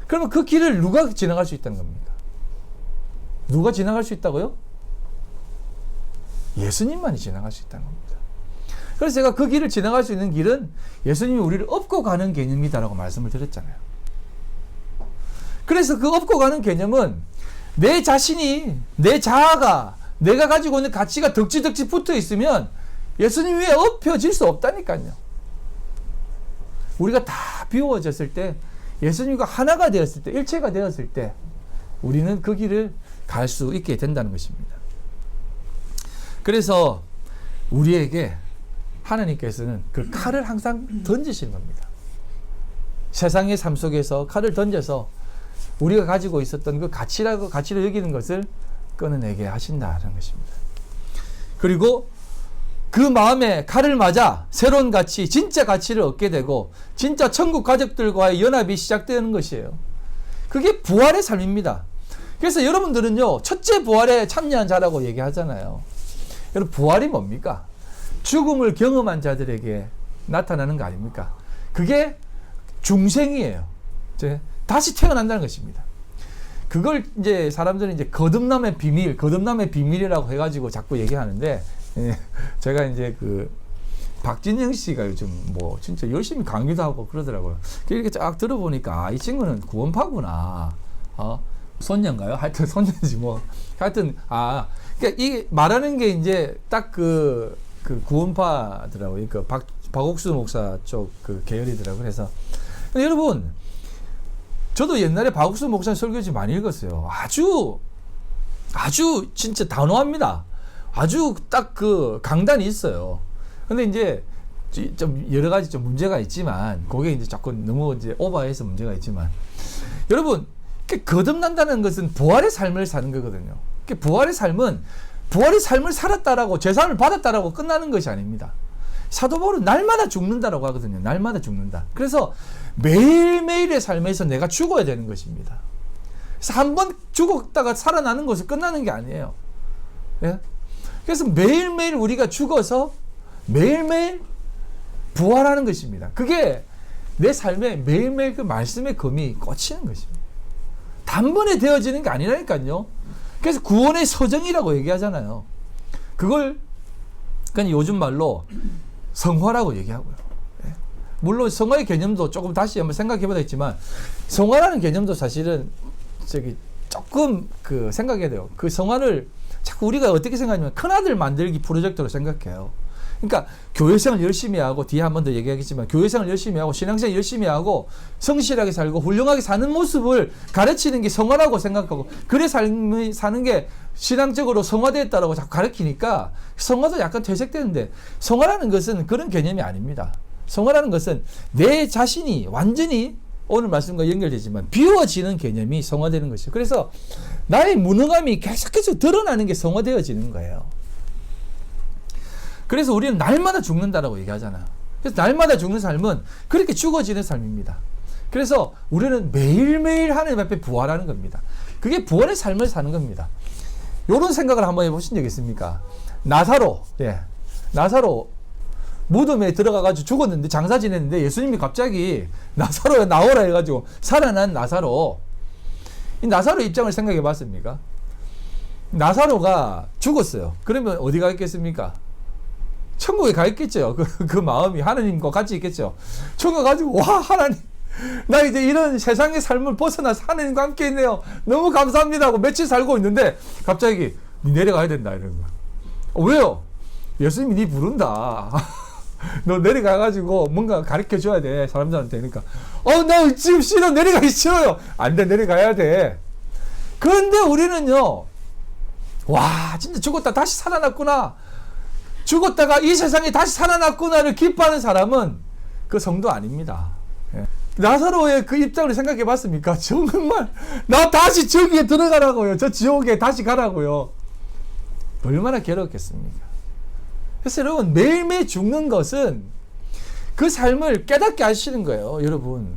Speaker 1: 그러면 그 길을 누가 지나갈 수 있다는 겁니까? 누가 지나갈 수 있다고요? 예수님만이 지나갈 수 있다는 겁니다. 그래서 제가 그 길을 지나갈 수 있는 길은 예수님이 우리를 업고 가는 개념이다라고 말씀을 드렸잖아요. 그래서 그 업고 가는 개념은 내 자신이, 내 자아가, 내가 가지고 있는 가치가 덕지덕지 붙어 있으면 예수님 위에 엎혀질 수 없다니까요. 우리가 다 비워졌을 때, 예수님과 하나가 되었을 때, 일체가 되었을 때 우리는 그 길을 갈 수 있게 된다는 것입니다. 그래서 우리에게 하나님께서는 그 칼을 항상 던지시는 겁니다. 세상의 삶 속에서 칼을 던져서 우리가 가지고 있었던 그 가치를 여기는 것을 끊어내게 하신다는 것입니다. 그리고 그 마음에 칼을 맞아 새로운 가치, 진짜 가치를 얻게 되고 진짜 천국 가족들과의 연합이 시작되는 것이에요. 그게 부활의 삶입니다. 그래서 여러분들은요, 첫째 부활에 참여한 자라고 얘기하잖아요. 여러분, 부활이 뭡니까? 죽음을 경험한 자들에게 나타나는 거 아닙니까? 그게 중생이에요. 다시 태어난다는 것입니다. 그걸 이제 사람들은 이제 거듭남의 비밀이라고 해가지고 자꾸 얘기하는데, 제가 이제 그 박진영 씨가 요즘 뭐 진짜 열심히 강의도 하고 그러더라고요. 이렇게 쫙 들어보니까 이 친구는 구원파구나. 손녀인가요? 하여튼 손녀지 뭐. 하여튼 그러니까 이 말하는 게 이제 딱 그 구원파더라고요. 그 박옥수 목사 쪽 그 계열이더라고요. 그래서 여러분, 저도 옛날에 박옥수 목사 설교지 많이 읽었어요. 아주 진짜 단호합니다. 아주 딱 그 강단이 있어요. 근데 이제 좀 여러 가지 좀 문제가 있지만, 그게 이제 자꾸 너무 이제 오버해서 문제가 있지만, 여러분, 거듭난다는 것은 부활의 삶을 사는 거거든요. 부활의 삶은 부활의 삶을 살았다라고, 죄사함을 받았다라고 끝나는 것이 아닙니다. 사도 바울은 날마다 죽는다라고 하거든요. 날마다 죽는다. 그래서 매일매일의 삶에서 내가 죽어야 되는 것입니다. 그래서 한번 죽었다가 살아나는 것은 끝나는 게 아니에요. 예? 그래서 매일매일 우리가 죽어서 매일매일 부활하는 것입니다. 그게 내 삶에 매일매일 그 말씀의 검이 꽂히는 것입니다. 단번에 되어지는 게 아니라니까요. 그래서 구원의 서정이라고 얘기하잖아요. 그걸 그냥 요즘 말로 성화라고 얘기하고요. 물론 성화의 개념도 조금 다시 한번 생각해봐야 겠지만, 성화라는 개념도 사실은 조금 그 생각해야 돼요. 그 성화를 자꾸 우리가 어떻게 생각하냐면 큰아들 만들기 프로젝트로 생각해요. 그러니까 교회생활 열심히 하고, 뒤에 한 번 더 얘기하겠지만, 교회생활 열심히 하고 신앙생활 열심히 하고 성실하게 살고 훌륭하게 사는 모습을 가르치는 게 성화라고 생각하고, 그래 삶이 사는 게 신앙적으로 성화됐다라고 자꾸 가르치니까 성화도 약간 퇴색되는데, 성화라는 것은 그런 개념이 아닙니다. 성화라는 것은 내 자신이 완전히 오늘 말씀과 연결되지만 비워지는 개념이 성화되는 것이에요. 그래서 나의 무능함이 계속해서 드러나는 게 성화되어지는 거예요. 그래서 우리는 날마다 죽는다라고 얘기하잖아요. 그래서 날마다 죽는 삶은 그렇게 죽어지는 삶입니다. 그래서 우리는 매일매일 하나님 앞에 부활하는 겁니다. 그게 부활의 삶을 사는 겁니다. 이런 생각을 한번 해보신 적 있습니까? 나사로 무덤에 들어가가지고 죽었는데, 장사 지냈는데 예수님이 갑자기 나사로야 나오라 해가지고 살아난 나사로, 이 나사로 입장을 생각해 봤습니까? 나사로가 죽었어요. 그러면 어디 가 있겠습니까? 천국에 가 있겠죠. 그 마음이 하나님과 같이 있겠죠. 천국 가지고, 와, 하나님, 나 이제 이런 세상의 삶을 벗어나서 하나님과 함께 있네요. 너무 감사합니다 하고 며칠 살고 있는데 갑자기 니 내려가야 된다 이러는 거야. 왜요? 예수님이 니 부른다. 너 내려가가지고 뭔가 가르쳐 줘야 돼, 사람들한테. 그러니까 나 지금 싫어, 내려가기 싫어요. 안 돼, 내려가야 돼. 그런데 우리는요, 와, 진짜 죽었다 다시 살아났구나, 죽었다가 이 세상에 다시 살아났구나를 기뻐하는 사람은 그 성도 아닙니다. 예. 나사로의 그 입장을 생각해 봤습니까? 정말 나 다시 저기에 들어가라고요. 저 지옥에 다시 가라고요. 얼마나 괴롭겠습니까? 그래서 여러분, 매일매일 죽는 것은 그 삶을 깨닫게 하시는 거예요. 여러분,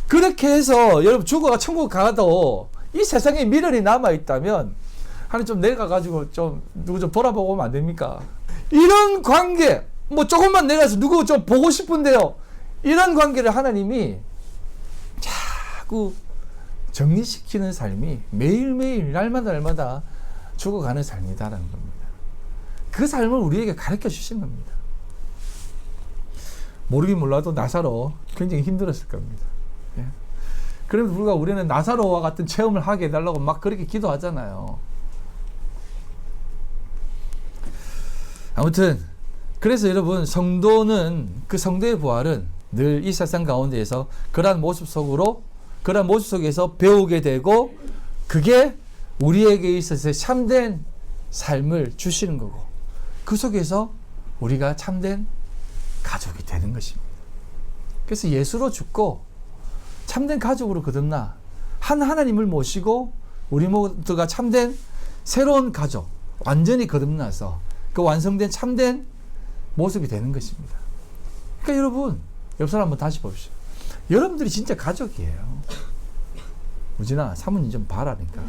Speaker 1: 그렇게 해서 여러분 죽어가 천국 가도 이 세상에 미련이 남아있다면 하나님 좀 내려가가지고 좀 누구 좀 돌아보고 오면 안 됩니까? 이런 관계,
Speaker 3: 뭐 조금만 내려가서 누구 좀 보고 싶은데요. 이런 관계를 하나님이 자꾸 정리시키는 삶이 매일매일 날마다 죽어가는 삶이다라는 겁니다. 그 삶을 우리에게 가르쳐 주신 겁니다. 모르긴 몰라도 나사로 굉장히 힘들었을 겁니다. 예. 그럼에도 불구하고 우리는 나사로와 같은 체험을 하게 해달라고 막 그렇게 기도하잖아요. 아무튼 그래서 여러분, 성도는, 그 성도의 부활은 늘 이 세상 가운데에서 그러한 모습 속에서 배우게 되고, 그게 우리에게 있어서 참된 삶을 주시는 거고, 그 속에서 우리가 참된 가족이 되는 것입니다. 그래서 예수로 죽고 참된 가족으로 거듭나 한 하나님을 모시고 우리 모두가 참된 새로운 가족, 완전히 거듭나서 그 완성된 참된 모습이 되는 것입니다. 그러니까 여러분, 옆 사람 한번 다시 봅시다. 여러분들이 진짜 가족이에요. 우진아, 사모님 좀 봐라니까.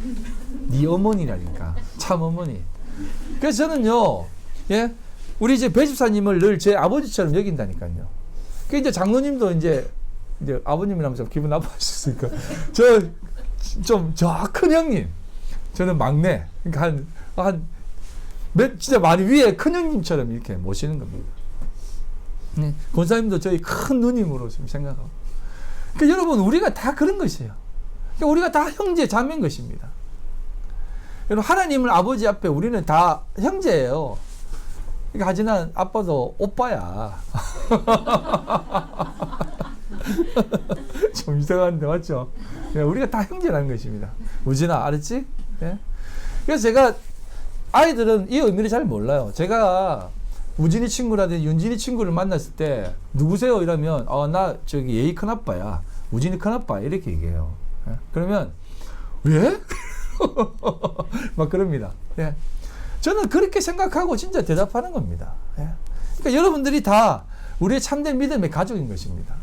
Speaker 3: 네 어머니라니까. 참 어머니. 그래서 저는요, 예, 우리 이제 배집사님을 늘 제 아버지처럼 여긴다니까요. 그 이제 장로님도 이제 아버님이라면 좀 기분 나빠하셨으니까 저 큰 형님, 저는 막내. 그러니까 진짜 많이 위에 큰 형님처럼 이렇게 모시는 겁니다. 네, 권사님도 저희 큰 누님으로 좀 생각하고. 그러니까 여러분, 우리가 다 그런 것이에요. 그러니까 우리가 다 형제 자매인 것입니다. 여러분, 하나님을 아버지 앞에 우리는 다 형제예요. 그러니까 하지만 아빠도 오빠야. 좀 이상한데 맞죠? 우리가 다 형제라는 것입니다. 우진아, 알았지? 예? 그래서 제가, 아이들은 이 의미를 잘 몰라요. 제가 우진이 친구라든지 윤진이 친구를 만났을 때 누구세요? 이러면 나 저기 예희 큰아빠야, 우진이 큰아빠, 이렇게 얘기해요. 예? 그러면 왜? 막 그럽니다. 예. 저는 그렇게 생각하고 진짜 대답하는 겁니다. 예. 그러니까 여러분들이 다 우리의 참된 믿음의 가족인 것입니다.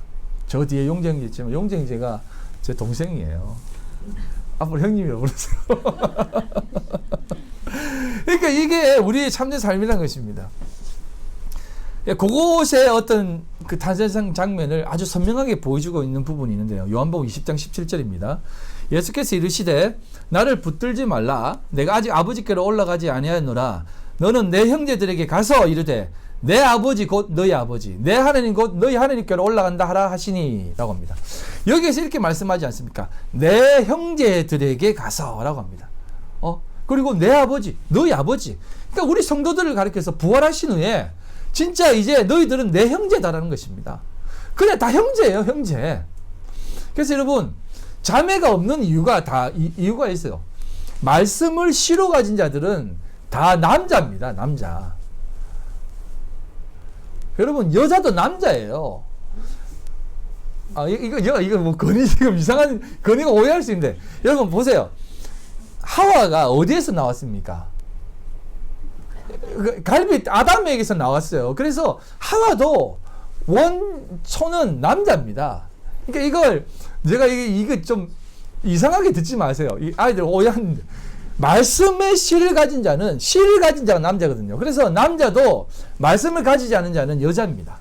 Speaker 3: 저 뒤에 용정이 있지만 용정이가 제 동생이에요. 앞으로 형님이라고 부르세요. 그러니까 이게 우리의 참된 삶이라는 것입니다. 그곳에 어떤 그 탄생 장면을 아주 선명하게 보여주고 있는 부분이 있는데요. 요한복음 20장 17절입니다. 예수께서 이르시되 나를 붙들지 말라. 내가 아직 아버지께로 올라가지 아니하였노라. 너는 내 형제들에게 가서 이르되 내 아버지 곧 너희 아버지, 내 하나님 곧 너희 하나님께로 올라간다 하라 하시니 라고 합니다. 여기에서 이렇게 말씀하지 않습니까? 내 형제들에게 가서 라고 합니다. 그리고 내 아버지, 너희 아버지. 그러니까 우리 성도들을 가리켜서 부활하신 후에 진짜 이제 너희들은 내 형제다라는 것입니다. 그래, 다 형제예요, 형제. 그래서 여러분, 자매가 없는 이유가 있어요. 말씀을 씨로 가진 자들은 다 남자입니다, 남자. 여러분, 여자도 남자예요. 이거 뭐 건이 지금 이상한, 건이가 오해할 수 있는데, 여러분 보세요. 하와가 어디에서 나왔습니까? 갈비 아담에게서 나왔어요. 그래서 하와도 원초는 남자입니다. 그러니까 이걸 제가 이거 좀 이상하게 듣지 마세요. 이 아이들 오해하는데, 말씀의 씨를 가진 자는, 씨를 가진 자가 남자거든요. 그래서 남자도 말씀을 가지지 않은 자는 여자입니다.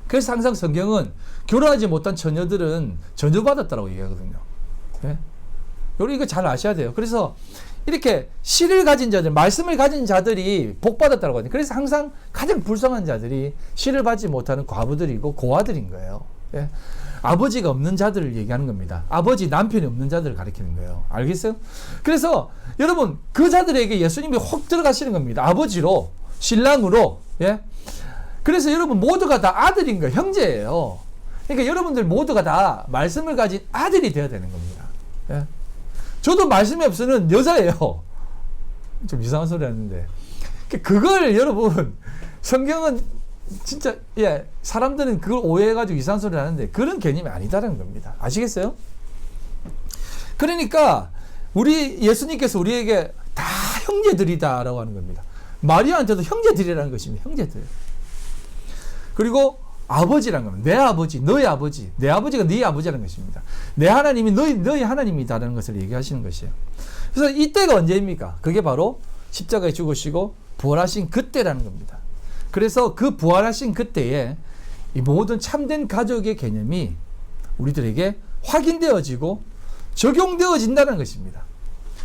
Speaker 3: 그래서 항상 성경은 결혼하지 못한 처녀들은 전조받았다고 얘기하거든요. 네? 여러분 이거 잘 아셔야 돼요. 그래서 이렇게 씨를 가진 자들, 말씀을 가진 자들이 복받았다고 하거든요. 그래서 항상 가장 불쌍한 자들이 씨를 받지 못하는 과부들이고 고아들인 거예요. 예? 아버지가 없는 자들을 얘기하는 겁니다. 아버지, 남편이 없는 자들을 가리키는 거예요. 알겠어요? 그래서 여러분, 그 자들에게 예수님이 혹 들어가시는 겁니다. 아버지로, 신랑으로. 예? 그래서 여러분 모두가 다 아들인 거예요. 형제예요. 그러니까 여러분들 모두가 다 말씀을 가진 아들이 되어야 되는 겁니다. 예? 저도 말씀이 없으면 여자예요. 좀 이상한 소리 하는데. 그걸 여러분, 성경은 진짜, 사람들은 그걸 오해해가지고 이상한 소리를 하는데 그런 개념이 아니다라는 겁니다. 아시겠어요? 그러니까 우리 예수님께서 우리에게 다 형제들이다라고 하는 겁니다. 마리아한테도 형제들이라는 것입니다. 형제들. 그리고 아버지라는 겁니다. 내 아버지, 너희 아버지, 내 아버지가 네 아버지라는 것입니다. 내 하나님이 너희 하나님이다라는 것을 얘기하시는 것이에요. 그래서 이때가 언제입니까? 그게 바로 십자가에 죽으시고 부활하신 그때라는 겁니다. 그래서 그 부활하신 그때에 이 모든 참된 가족의 개념이 우리들에게 확인되어지고 적용되어진다는 것입니다.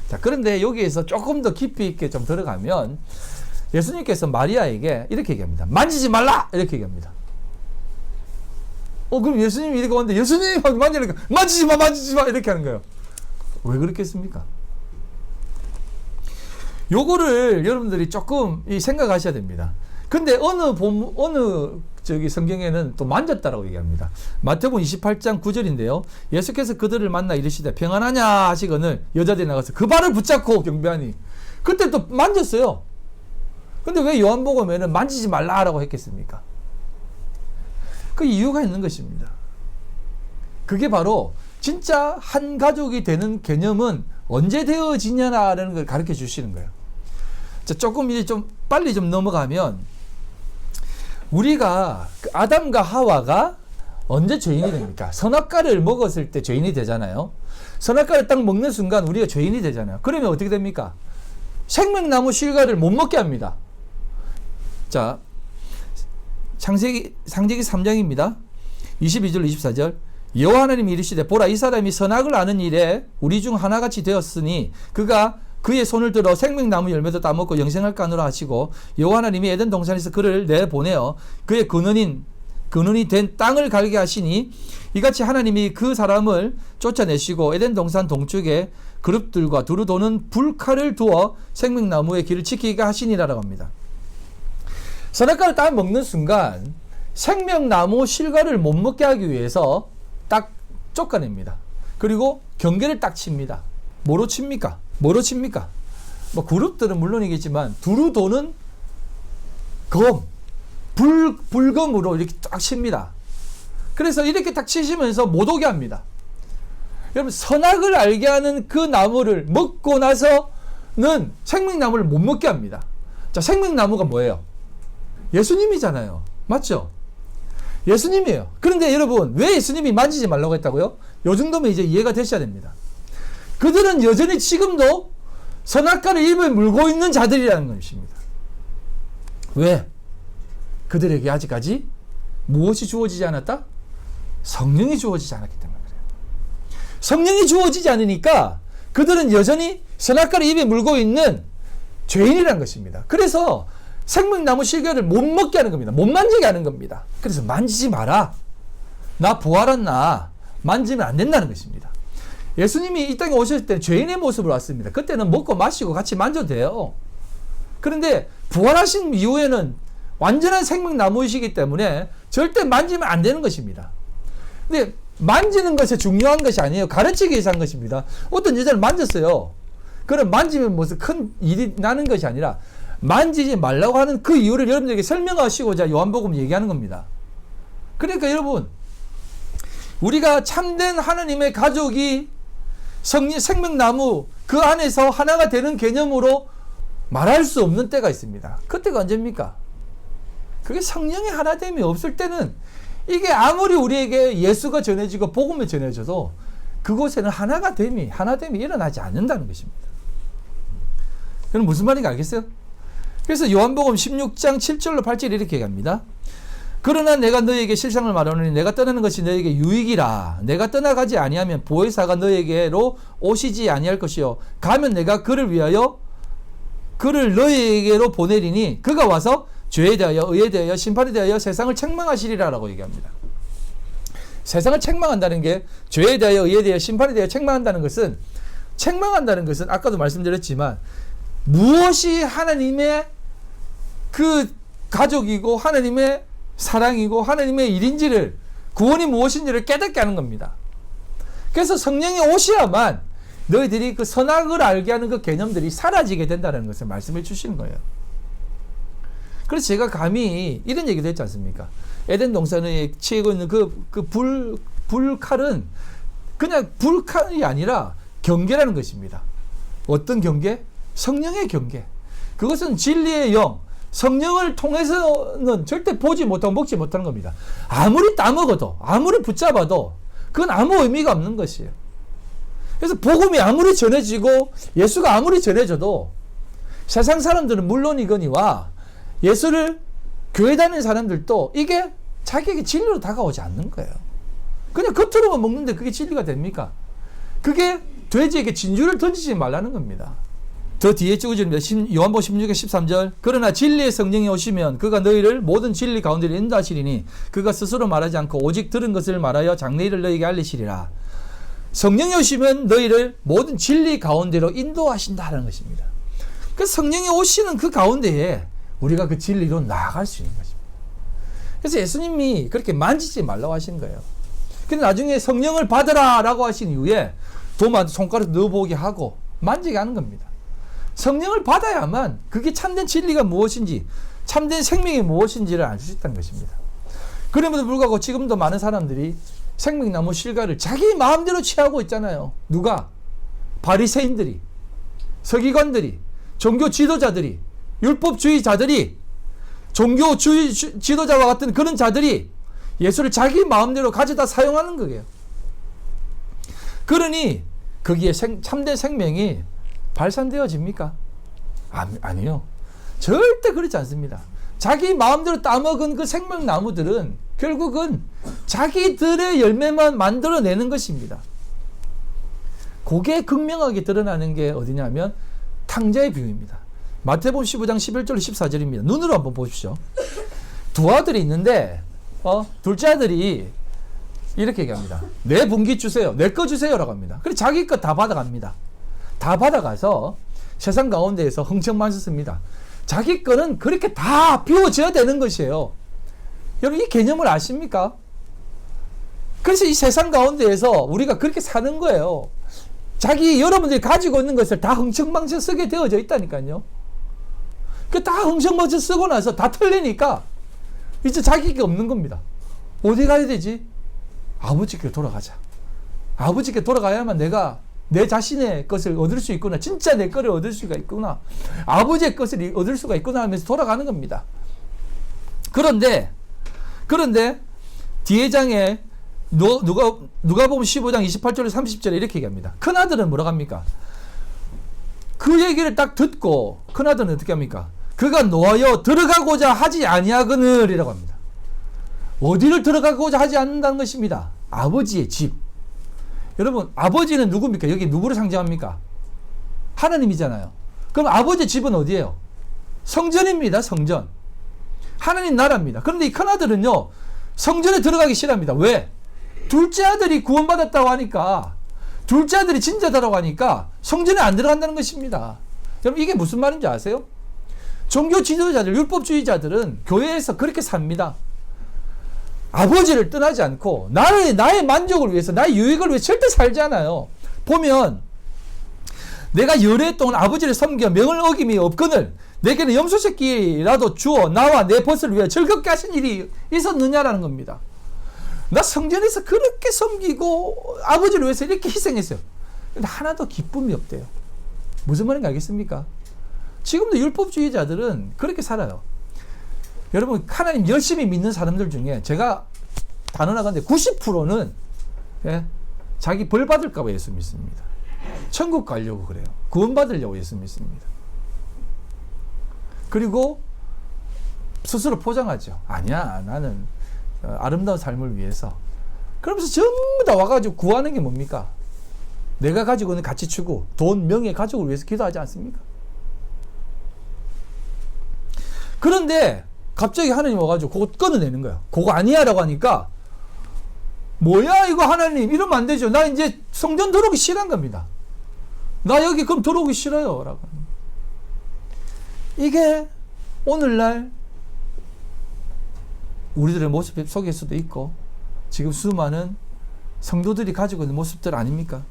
Speaker 3: 자, 그런데 여기에서 조금 더 깊이 있게 좀 들어가면 예수님께서 마리아에게 이렇게 얘기합니다. 만지지 말라! 이렇게 얘기합니다. 그럼 예수님이 이렇게 왔는데 예수님이 만지니까 만지지 마, 만지지 마! 이렇게 하는 거예요. 왜 그렇겠습니까? 요거를 여러분들이 조금 생각하셔야 됩니다. 근데 어느 성경에는 또 만졌다라고 얘기합니다. 마태복음 28장 9절인데요. 예수께서 그들을 만나 이르시되 평안하냐 하시거늘 여자들이 나가서 그 발을 붙잡고 경배하니 그때 또 만졌어요. 근데 왜 요한복음에는 만지지 말라라고 했겠습니까? 그 이유가 있는 것입니다. 그게 바로 진짜 한 가족이 되는 개념은 언제 되어지냐라는 걸 가르쳐 주시는 거예요. 자, 조금 이제 좀 빨리 좀 넘어가면 우리가 아담과 하와가 언제 죄인이 됩니까? 선악과를 먹었을 때 죄인이 되잖아요. 선악과를 딱 먹는 순간 우리가 죄인이 되잖아요. 그러면 어떻게 됩니까? 생명나무 실과를 못 먹게 합니다. 자, 창세기 3장입니다. 22절 24절 여호와 하나님이 이르시되 보라 이 사람이 선악을 아는 일에 우리 중 하나같이 되었으니 그가 그의 손을 들어 생명나무 열매도 따먹고 영생할까 하노라 하시고 여호와 하나님이 에덴 동산에서 그를 내보내어 그의 근원이 된 땅을 갈게 하시니 이같이 하나님이 그 사람을 쫓아내시고 에덴 동산 동쪽에 그룹들과 두루 도는 불칼을 두어 생명나무의 길을 지키게 하시니라라고 합니다. 선악과를 딱 먹는 순간 생명나무 실과를 못 먹게 하기 위해서 딱 쫓아냅니다. 그리고 경계를 딱 칩니다. 뭐로 칩니까? 뭐 그룹들은 물론이겠지만 두루 도는 불검으로 이렇게 딱 칩니다. 그래서 이렇게 딱 치시면서 못 오게 합니다. 여러분 선악을 알게 하는 그 나무를 먹고 나서는 생명나무를 못 먹게 합니다. 자, 생명나무가 뭐예요? 예수님이잖아요. 맞죠? 예수님이에요. 그런데 여러분 왜 예수님이 만지지 말라고 했다고요? 요 정도면 이제 이해가 되셔야 됩니다. 그들은 여전히 지금도 선악과를 입에 물고 있는 자들이라는 것입니다. 왜? 그들에게 아직까지 무엇이 주어지지 않았다? 성령이 주어지지 않았기 때문에 그래요. 성령이 주어지지 않으니까 그들은 여전히 선악과를 입에 물고 있는 죄인이라는 것입니다. 그래서 생명나무 실과를 못 먹게 하는 겁니다. 못 만지게 하는 겁니다. 그래서 만지지 마라. 나 부활한 나 만지면 안 된다는 것입니다. 예수님이 이 땅에 오셨을 때는 죄인의 모습으로 왔습니다. 그때는 먹고 마시고 같이 만져도 돼요. 그런데 부활하신 이후에는 완전한 생명나무이시기 때문에 절대 만지면 안 되는 것입니다. 근데 만지는 것이 중요한 것이 아니에요. 가르치기 위해서 한 것입니다. 어떤 여자를 만졌어요. 그럼 만지면 무슨 큰 일이 나는 것이 아니라 만지지 말라고 하는 그 이유를 여러분들에게 설명하시고자 요한복음 얘기하는 겁니다. 그러니까 여러분 우리가 참된 하나님의 가족이 생명나무 그 안에서 하나가 되는 개념으로 말할 수 없는 때가 있습니다. 그때가 언제입니까? 그게 성령의 하나됨이 없을 때는 이게 아무리 우리에게 예수가 전해지고 복음이 전해져도 그곳에는 하나됨이 일어나지 않는다는 것입니다. 여러분 무슨 말인지 알겠어요? 그래서 요한복음 16장 7절로 8절 이렇게 얘기합니다. 그러나 내가 너에게 실상을 말하노니 내가 떠나는 것이 너에게 유익이라. 내가 떠나가지 아니하면 보혜사가 너에게로 오시지 아니할 것이요 가면 내가 그를 너에게로 보내리니 그가 와서 죄에 대하여 의에 대하여 심판에 대하여 세상을 책망하시리라라고 얘기합니다. 세상을 책망한다는 게 죄에 대하여 의에 대하여 심판에 대하여 책망한다는 것은 아까도 말씀드렸지만 무엇이 하나님의 그 가족이고 하나님의 사랑이고 하나님의 일인지를 구원이 무엇인지를 깨닫게 하는 겁니다. 그래서 성령이 오셔야만 너희들이 그 선악을 알게 하는 그 개념들이 사라지게 된다는 것을 말씀해 주시는 거예요. 그래서 제가 감히 이런 얘기도 했지 않습니까? 에덴 동산에 치고 있는 불칼은 그냥 불칼이 아니라 경계라는 것입니다. 어떤 경계? 성령의 경계. 그것은 진리의 영, 성령을 통해서는 절대 보지 못하고 먹지 못하는 겁니다. 아무리 따먹어도 아무리 붙잡아도 그건 아무 의미가 없는 것이에요. 그래서 복음이 아무리 전해지고 예수가 아무리 전해져도 세상 사람들은 물론이거니와 예수를 교회 다니는 사람들도 이게 자기에게 진리로 다가오지 않는 거예요. 그냥 겉으로만 먹는데 그게 진리가 됩니까? 그게 돼지에게 진주를 던지지 말라는 겁니다. 더 뒤에 찍어줍니다. 요한복음 16장 13절. 그러나 진리의 성령이 오시면 그가 너희를 모든 진리 가운데로 인도하시리니 그가 스스로 말하지 않고 오직 들은 것을 말하여 장래일을 너희에게 알리시리라. 성령이 오시면 너희를 모든 진리 가운데로 인도하신다는 것입니다. 그 성령이 오시는 그 가운데에 우리가 그 진리로 나아갈 수 있는 것입니다. 그래서 예수님이 그렇게 만지지 말라고 하신 거예요. 근데 나중에 성령을 받으라 라고 하신 이후에 도마도 손가락 넣어보게 하고 만지게 하는 겁니다. 성령을 받아야만 그게 참된 진리가 무엇인지, 참된 생명이 무엇인지를 알 수 있다는 것입니다. 그럼에도 불구하고 지금도 많은 사람들이 생명나무 실과를 자기 마음대로 취하고 있잖아요. 누가? 바리새인들이, 서기관들이, 종교 지도자들이, 율법주의자들이, 종교 지도자와 같은 그런 자들이 예수를 자기 마음대로 가져다 사용하는 거예요. 그러니 거기에 참된 생명이 발산되어집니까? 아니요. 절대 그렇지 않습니다. 자기 마음대로 따먹은 그 생명나무들은 결국은 자기들의 열매만 만들어내는 것입니다. 그게 극명하게 드러나는 게 어디냐면 탕자의 비유입니다. 마태복음 15장 11절 14절입니다. 눈으로 한번 보십시오. 두 아들이 있는데 둘째 아들이 이렇게 얘기합니다. 내 분기 주세요. 내 거 주세요라고 합니다. 그래서 자기 거 다 받아갑니다. 다 받아가서 세상 가운데에서 흥청망쳤습니다. 자기 거는 그렇게 다 비워져야 되는 것이에요. 여러분 이 개념을 아십니까? 그래서 이 세상 가운데에서 우리가 그렇게 사는 거예요. 여러분들이 가지고 있는 것을 다 흥청망쳐 쓰게 되어져 있다니까요. 그 다 흥청망쳐 쓰고 나서 다 털리니까 이제 자기가 없는 겁니다. 어디 가야 되지? 아버지께 돌아가자. 아버지께 돌아가야만 내가 내 자신의 것을 얻을 수 있구나. 진짜 내 거를 얻을 수가 있구나. 아버지의 것을 얻을 수가 있구나 하면서 돌아가는 겁니다. 그런데 뒤에 장에 누가복음 15장 28절에 30절에 이렇게 얘기합니다. 큰아들은 뭐라고 합니까? 그 얘기를 딱 듣고 큰아들은 어떻게 합니까? 그가 노하여 들어가고자 하지 아니하거늘이라고 합니다. 어디를 들어가고자 하지 않는다는 것입니다. 아버지의 집. 여러분 아버지는 누굽니까? 여기 누구를 상징합니까? 하나님이잖아요. 그럼 아버지의 집은 어디예요? 성전입니다. 성전. 하나님 나라입니다. 그런데 이 큰아들은요 성전에 들어가기 싫어합니다. 왜? 둘째 아들이 구원받았다고 하니까, 둘째 아들이 진짜다라고 하니까 성전에 안 들어간다는 것입니다. 여러분 이게 무슨 말인지 아세요? 종교 지도자들, 율법주의자들은 교회에서 그렇게 삽니다. 아버지를 떠나지 않고 나의 만족을 위해서, 나의 유익을 위해서 절대 살지 않아요. 보면 내가 열애 동안 아버지를 섬겨 명을 어김이 없거늘 내게는 염소새끼라도 주어 나와 내 벗을 위해 즐겁게 하신 일이 있었느냐라는 겁니다. 나 성전에서 그렇게 섬기고 아버지를 위해서 이렇게 희생했어요. 근데 하나도 기쁨이 없대요. 무슨 말인지 알겠습니까? 지금도 율법주의자들은 그렇게 살아요. 여러분 하나님 열심히 믿는 사람들 중에 제가 단언하건대 90%는 자기 벌 받을까 봐 예수 믿습니다. 천국 가려고 그래요. 구원 받으려고 예수 믿습니다. 그리고 스스로 포장하죠. 아니야, 나는 아름다운 삶을 위해서. 그러면서 전부 다 와가지고 구하는 게 뭡니까? 내가 가지고 있는 가치 추구, 돈, 명예, 가족을 위해서 기도하지 않습니까? 그런데 갑자기 하나님 와가지고 그거 끊어내는 거야. 그거 아니야 라고 하니까 뭐야 이거 하나님 이러면 안 되죠. 나 이제 성전 들어오기 싫어한 겁니다. 나 여기 그럼 들어오기 싫어요 라고. 이게 오늘날 우리들의 모습 속에서도 있고 지금 수많은 성도들이 가지고 있는 모습들 아닙니까?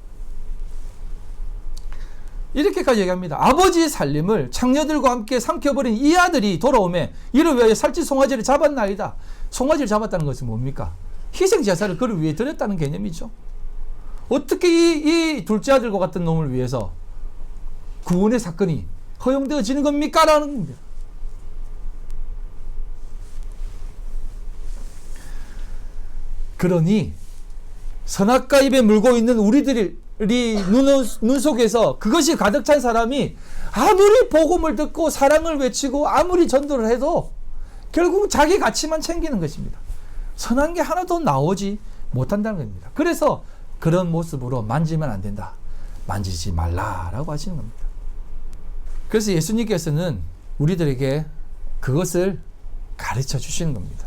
Speaker 3: 이렇게까지 얘기합니다. 아버지의 살림을 창녀들과 함께 삼켜버린 이 아들이 돌아오매 이를 위하여 살찐 송아지를 잡았나이다. 송아지를 잡았다는 것은 뭡니까? 희생제사를 그를 위해 드렸다는 개념이죠. 어떻게 이 둘째 아들과 같은 놈을 위해서 구원의 사건이 허용되어지는 겁니까? 라는 겁니다. 그러니 선악과 입에 물고 있는 우리들이 눈 속에서 그것이 가득 찬 사람이 아무리 복음을 듣고 사랑을 외치고 아무리 전도를 해도 결국은 자기 가치만 챙기는 것입니다. 선한 게 하나도 나오지 못한다는 겁니다. 그래서 그런 모습으로 만지면 안 된다. 만지지 말라라고 하시는 겁니다. 그래서 예수님께서는 우리들에게 그것을 가르쳐 주시는 겁니다.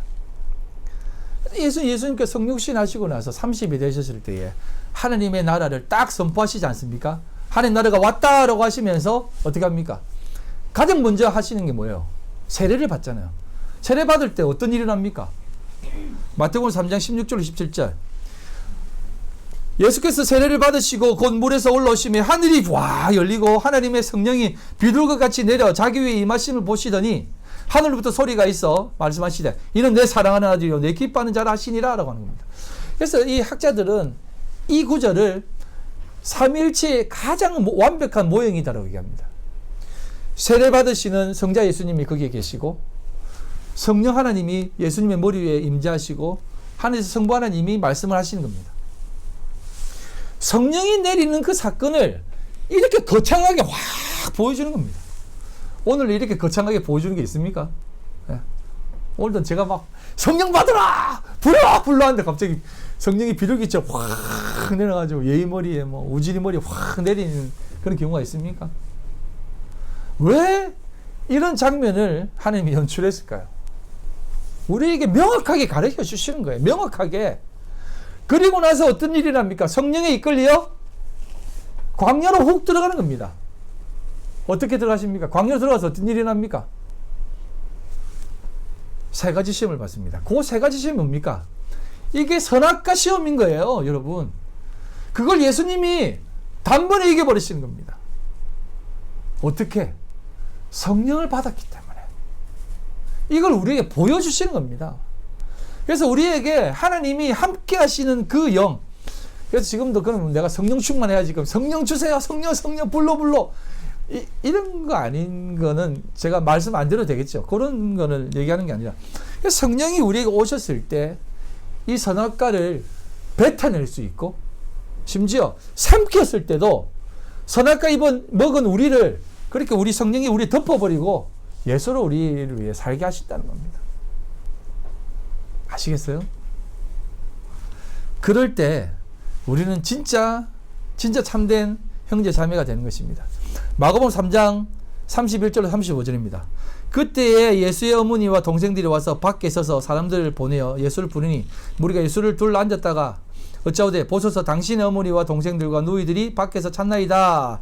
Speaker 3: 예수님께서 성육신 하시고 나서 30이 되셨을 때에 하나님의 나라를 딱 선포하시지 않습니까? 하나님 나라가 왔다라고 하시면서 어떻게 합니까? 가장 먼저 하시는 게 뭐예요? 세례를 받잖아요. 세례 받을 때 어떤 일이 납니까? 마태복음 3장 16절 17절. 예수께서 세례를 받으시고 곧 물에서 올라오시며 하늘이 와 열리고 하나님의 성령이 비둘기와 같이 내려 자기 위에 임하심을 보시더니 하늘로부터 소리가 있어 말씀하시되 이는 내 사랑하는 아들이요 내 기뻐하는 자라 하시니라 라고 하는 겁니다. 그래서 이 학자들은 이 구절을 삼위일체의 가장 완벽한 모형이다라고 얘기합니다. 세례 받으시는 성자 예수님이 거기에 계시고 성령 하나님이 예수님의 머리 위에 임재하시고 하늘에서 성부 하나님이 말씀을 하시는 겁니다. 성령이 내리는 그 사건을 이렇게 거창하게 확 보여주는 겁니다. 오늘 이렇게 거창하게 보여주는 게 있습니까? 네. 오늘도 제가 막 성령 받으라! 불러! 하는데 갑자기 성령이 비둘기처럼 확 내려가지고 예의 머리에 뭐 우진이 머리에 확 내리는 그런 경우가 있습니까? 왜 이런 장면을 하나님이 연출했을까요? 우리에게 명확하게 가르쳐 주시는 거예요. 명확하게. 그리고 나서 어떤 일이 납니까? 성령에 이끌려 광야로 훅 들어가는 겁니다. 어떻게 들어가십니까? 광야로 들어가서 어떤 일이 납니까? 세 가지 시험을 받습니다. 그 세 가지 시험이 뭡니까? 이게 선악과 시험인 거예요, 여러분. 그걸 예수님이 단번에 이겨버리시는 겁니다. 어떻게? 성령을 받았기 때문에. 이걸 우리에게 보여주시는 겁니다. 그래서 우리에게 하나님이 함께 하시는 그 영. 그래서 지금도 그러면 내가 성령 충만해야지. 그럼 성령 주세요. 성령 불러. 이런 거 아닌 거는 제가 말씀 안 드려도 되겠죠. 그런 거는 얘기하는 게 아니라. 성령이 우리에게 오셨을 때 이 선악과를 뱉어낼 수 있고 심지어 삼켰을 때도 선악과 먹은 우리를 그렇게 우리 성령이 우리 덮어버리고 예수로 우리를 위해 살게 하신다는 겁니다. 아시겠어요? 그럴 때 우리는 진짜 참된 형제 자매가 되는 것입니다. 마가복음 3장 31절로 35절입니다. 그때에 예수의 어머니와 동생들이 와서 밖에 서서 사람들을 보내어 예수를 부르니 무리가 예수를 둘러 앉았다가 어찌하오되 보소서 당신의 어머니와 동생들과 누이들이 밖에서 찾나이다.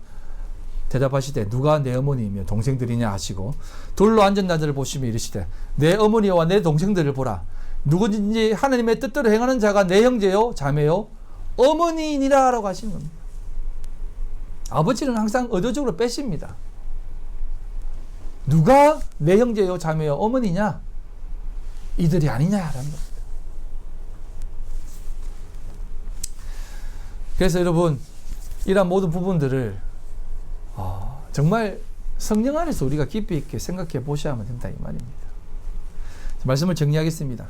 Speaker 3: 대답하시되 누가 내 어머니이며 동생들이냐 하시고 둘러 앉은 자들을 보시며 이르시되 내 어머니와 내 동생들을 보라. 누구든지 하나님의 뜻대로 행하는 자가 내 형제요 자매요 어머니이니라 라고 하시는 겁니다. 아버지는 항상 의도적으로 빼십니다. 누가 내 형제요 자매요 어머니냐? 이들이 아니냐라는 겁니다. 그래서 여러분 이러한 모든 부분들을 정말 성령 안에서 우리가 깊이 있게 생각해 보셔야만 된다 이 말입니다. 말씀을 정리하겠습니다.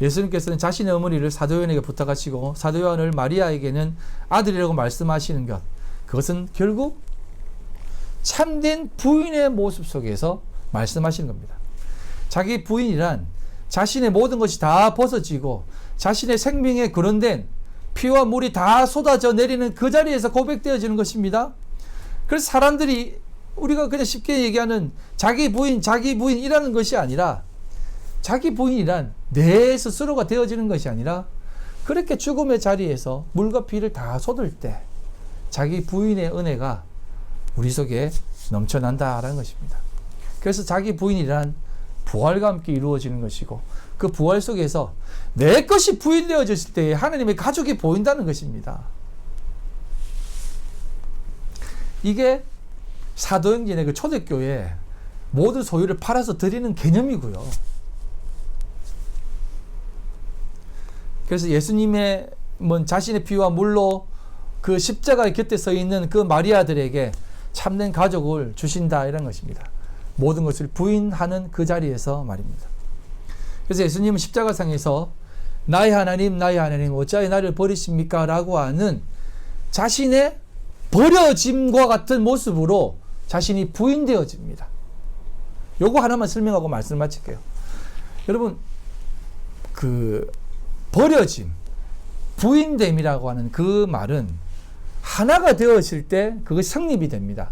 Speaker 3: 예수님께서는 자신의 어머니를 사도 요한에게 부탁하시고 사도 요한을 마리아에게는 아들이라고 말씀하시는 것, 그것은 결국 참된 부인의 모습 속에서 말씀하시는 겁니다. 자기 부인이란 자신의 모든 것이 다 벗어지고 자신의 생명에 거론된 피와 물이 다 쏟아져 내리는 그 자리에서 고백되어지는 것입니다. 그래서 사람들이 우리가 그냥 쉽게 얘기하는 자기 부인이라는 것이 아니라 자기 부인이란 내 스스로가 되어지는 것이 아니라 그렇게 죽음의 자리에서 물과 피를 다 쏟을 때 자기 부인의 은혜가 우리 속에 넘쳐난다라는 것입니다. 그래서 자기 부인이란 부활과 함께 이루어지는 것이고 그 부활 속에서 내 것이 부인되어졌을 때 하나님의 가족이 보인다는 것입니다. 이게 사도행전의 그 초대교회 모든 소유를 팔아서 드리는 개념이고요. 그래서 예수님의 자신의 피와 물로 그 십자가의 곁에 서 있는 그 마리아들에게 참된 가족을 주신다 이런 것입니다. 모든 것을 부인하는 그 자리에서 말입니다. 그래서 예수님은 십자가상에서 나의 하나님 어찌하여 나를 버리십니까? 라고 하는 자신의 버려짐과 같은 모습으로 자신이 부인되어집니다. 요거 하나만 설명하고 말씀을 마칠게요. 여러분 그 버려짐, 부인됨이라고 하는 그 말은 하나가 되어질 때 그것이 성립이 됩니다.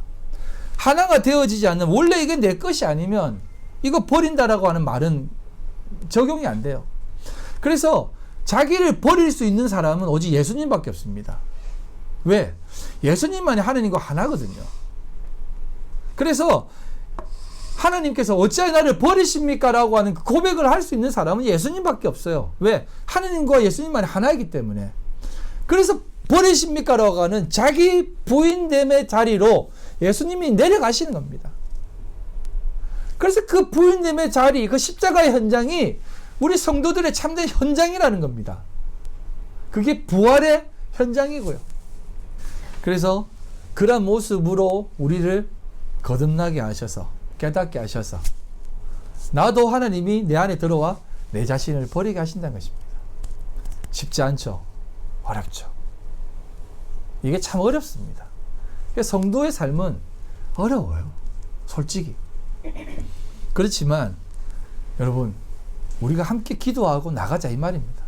Speaker 3: 하나가 되어지지 않는, 원래 이게 내 것이 아니면 이거 버린다라고 하는 말은 적용이 안 돼요. 그래서 자기를 버릴 수 있는 사람은 오직 예수님밖에 없습니다. 왜? 예수님만이 하나님과 하나거든요. 그래서 하나님께서 어찌하여 나를 버리십니까? 라고 하는 그 고백을 할 수 있는 사람은 예수님밖에 없어요. 왜? 하나님과 예수님만이 하나이기 때문에. 그래서 버리십니까? 라고 하는 자기 부인됨의 자리로 예수님이 내려가시는 겁니다. 그래서 그 부인됨의 자리, 그 십자가의 현장이 우리 성도들의 참된 현장이라는 겁니다. 그게 부활의 현장이고요. 그래서 그런 모습으로 우리를 거듭나게 하셔서, 깨닫게 하셔서, 나도 하나님이 내 안에 들어와 내 자신을 버리게 하신다는 것입니다. 쉽지 않죠? 어렵죠. 이게 참 어렵습니다. 성도의 삶은 어려워요. 솔직히. 그렇지만 여러분, 우리가 함께 기도하고 나가자 이 말입니다.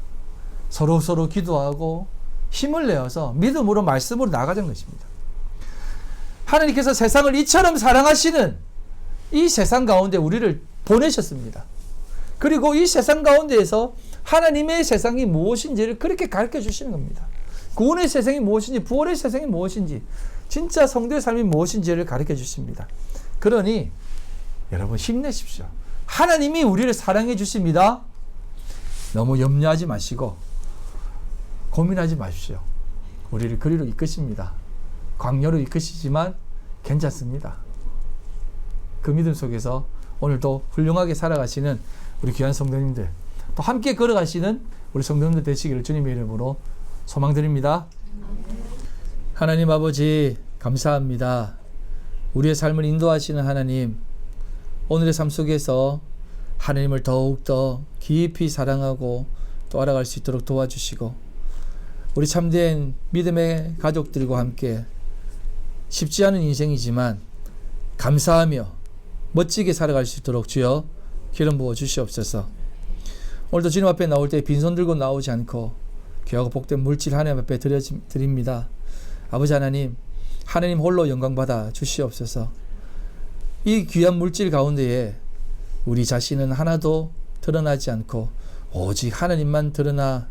Speaker 3: 서로 기도하고 힘을 내어서 믿음으로, 말씀으로 나가자는 것입니다. 하나님께서 세상을 이처럼 사랑하시는 이 세상 가운데 우리를 보내셨습니다. 그리고 이 세상 가운데에서 하나님의 세상이 무엇인지를 그렇게 가르쳐 주시는 겁니다. 구원의 세상이 무엇인지, 부활의 세상이 무엇인지, 진짜 성도의 삶이 무엇인지를 가르쳐 주십니다. 그러니 여러분 힘내십시오. 하나님이 우리를 사랑해 주십니다. 너무 염려하지 마시고 고민하지 마십시오. 우리를 그리로 이끄십니다. 광야로 이끄시지만 괜찮습니다. 그 믿음 속에서 오늘도 훌륭하게 살아가시는 우리 귀한 성도님들, 또 함께 걸어가시는 우리 성도님들 되시기를 주님의 이름으로 소망드립니다. 하나님 아버지 감사합니다. 우리의 삶을 인도하시는 하나님, 오늘의 삶 속에서 하나님을 더욱더 깊이 사랑하고 또 알아갈 수 있도록 도와주시고, 우리 참된 믿음의 가족들과 함께 쉽지 않은 인생이지만 감사하며 멋지게 살아갈 수 있도록 주여 기름 부어 주시옵소서. 오늘도 주님 앞에 나올 때 빈손 들고 나오지 않고 귀하고 복된 물질 하나님 앞에 드립니다. 아버지 하나님, 하나님 홀로 영광 받아 주시옵소서. 이 귀한 물질 가운데에 우리 자신은 하나도 드러나지 않고 오직 하나님만 드러나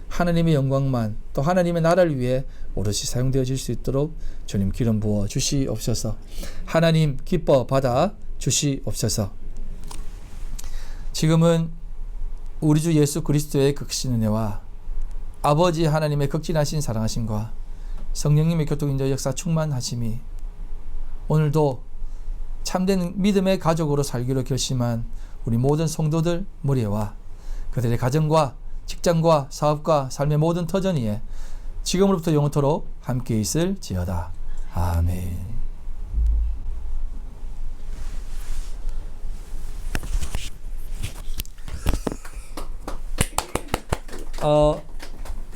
Speaker 3: 하나님의 영광만, 또 하나님의 나라를 위해 오롯이 사용되어질 수 있도록 주님 기름 부어 주시옵소서. 하나님 기뻐 받아 주시옵소서. 지금은 우리 주 예수 그리스도의 극신 은혜와 아버지 하나님의 극진하신 사랑하심과 성령님의 교통인도 역사 충만하심이 오늘도 참된 믿음의 가족으로 살기로 결심한 우리 모든 성도들 머리에와 그들의 가정과 직장과 사업과 삶의 모든 터전 위에 지금으로부터 영원토록 함께 있을지어다. 아멘.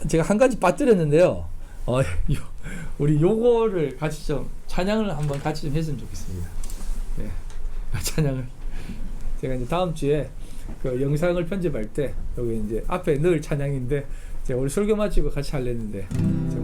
Speaker 3: 제가 한 가지 빠뜨렸는데요. 우리 요거를 같이 좀 찬양을 한번 같이 좀 했으면 좋겠습니다. 네, 찬양을 제가 이제 다음 주에 그 영상을 편집할 때 여기 이제 앞에 늘 찬양인데 제가 오늘 설교 마치고 같이 하려는데 제가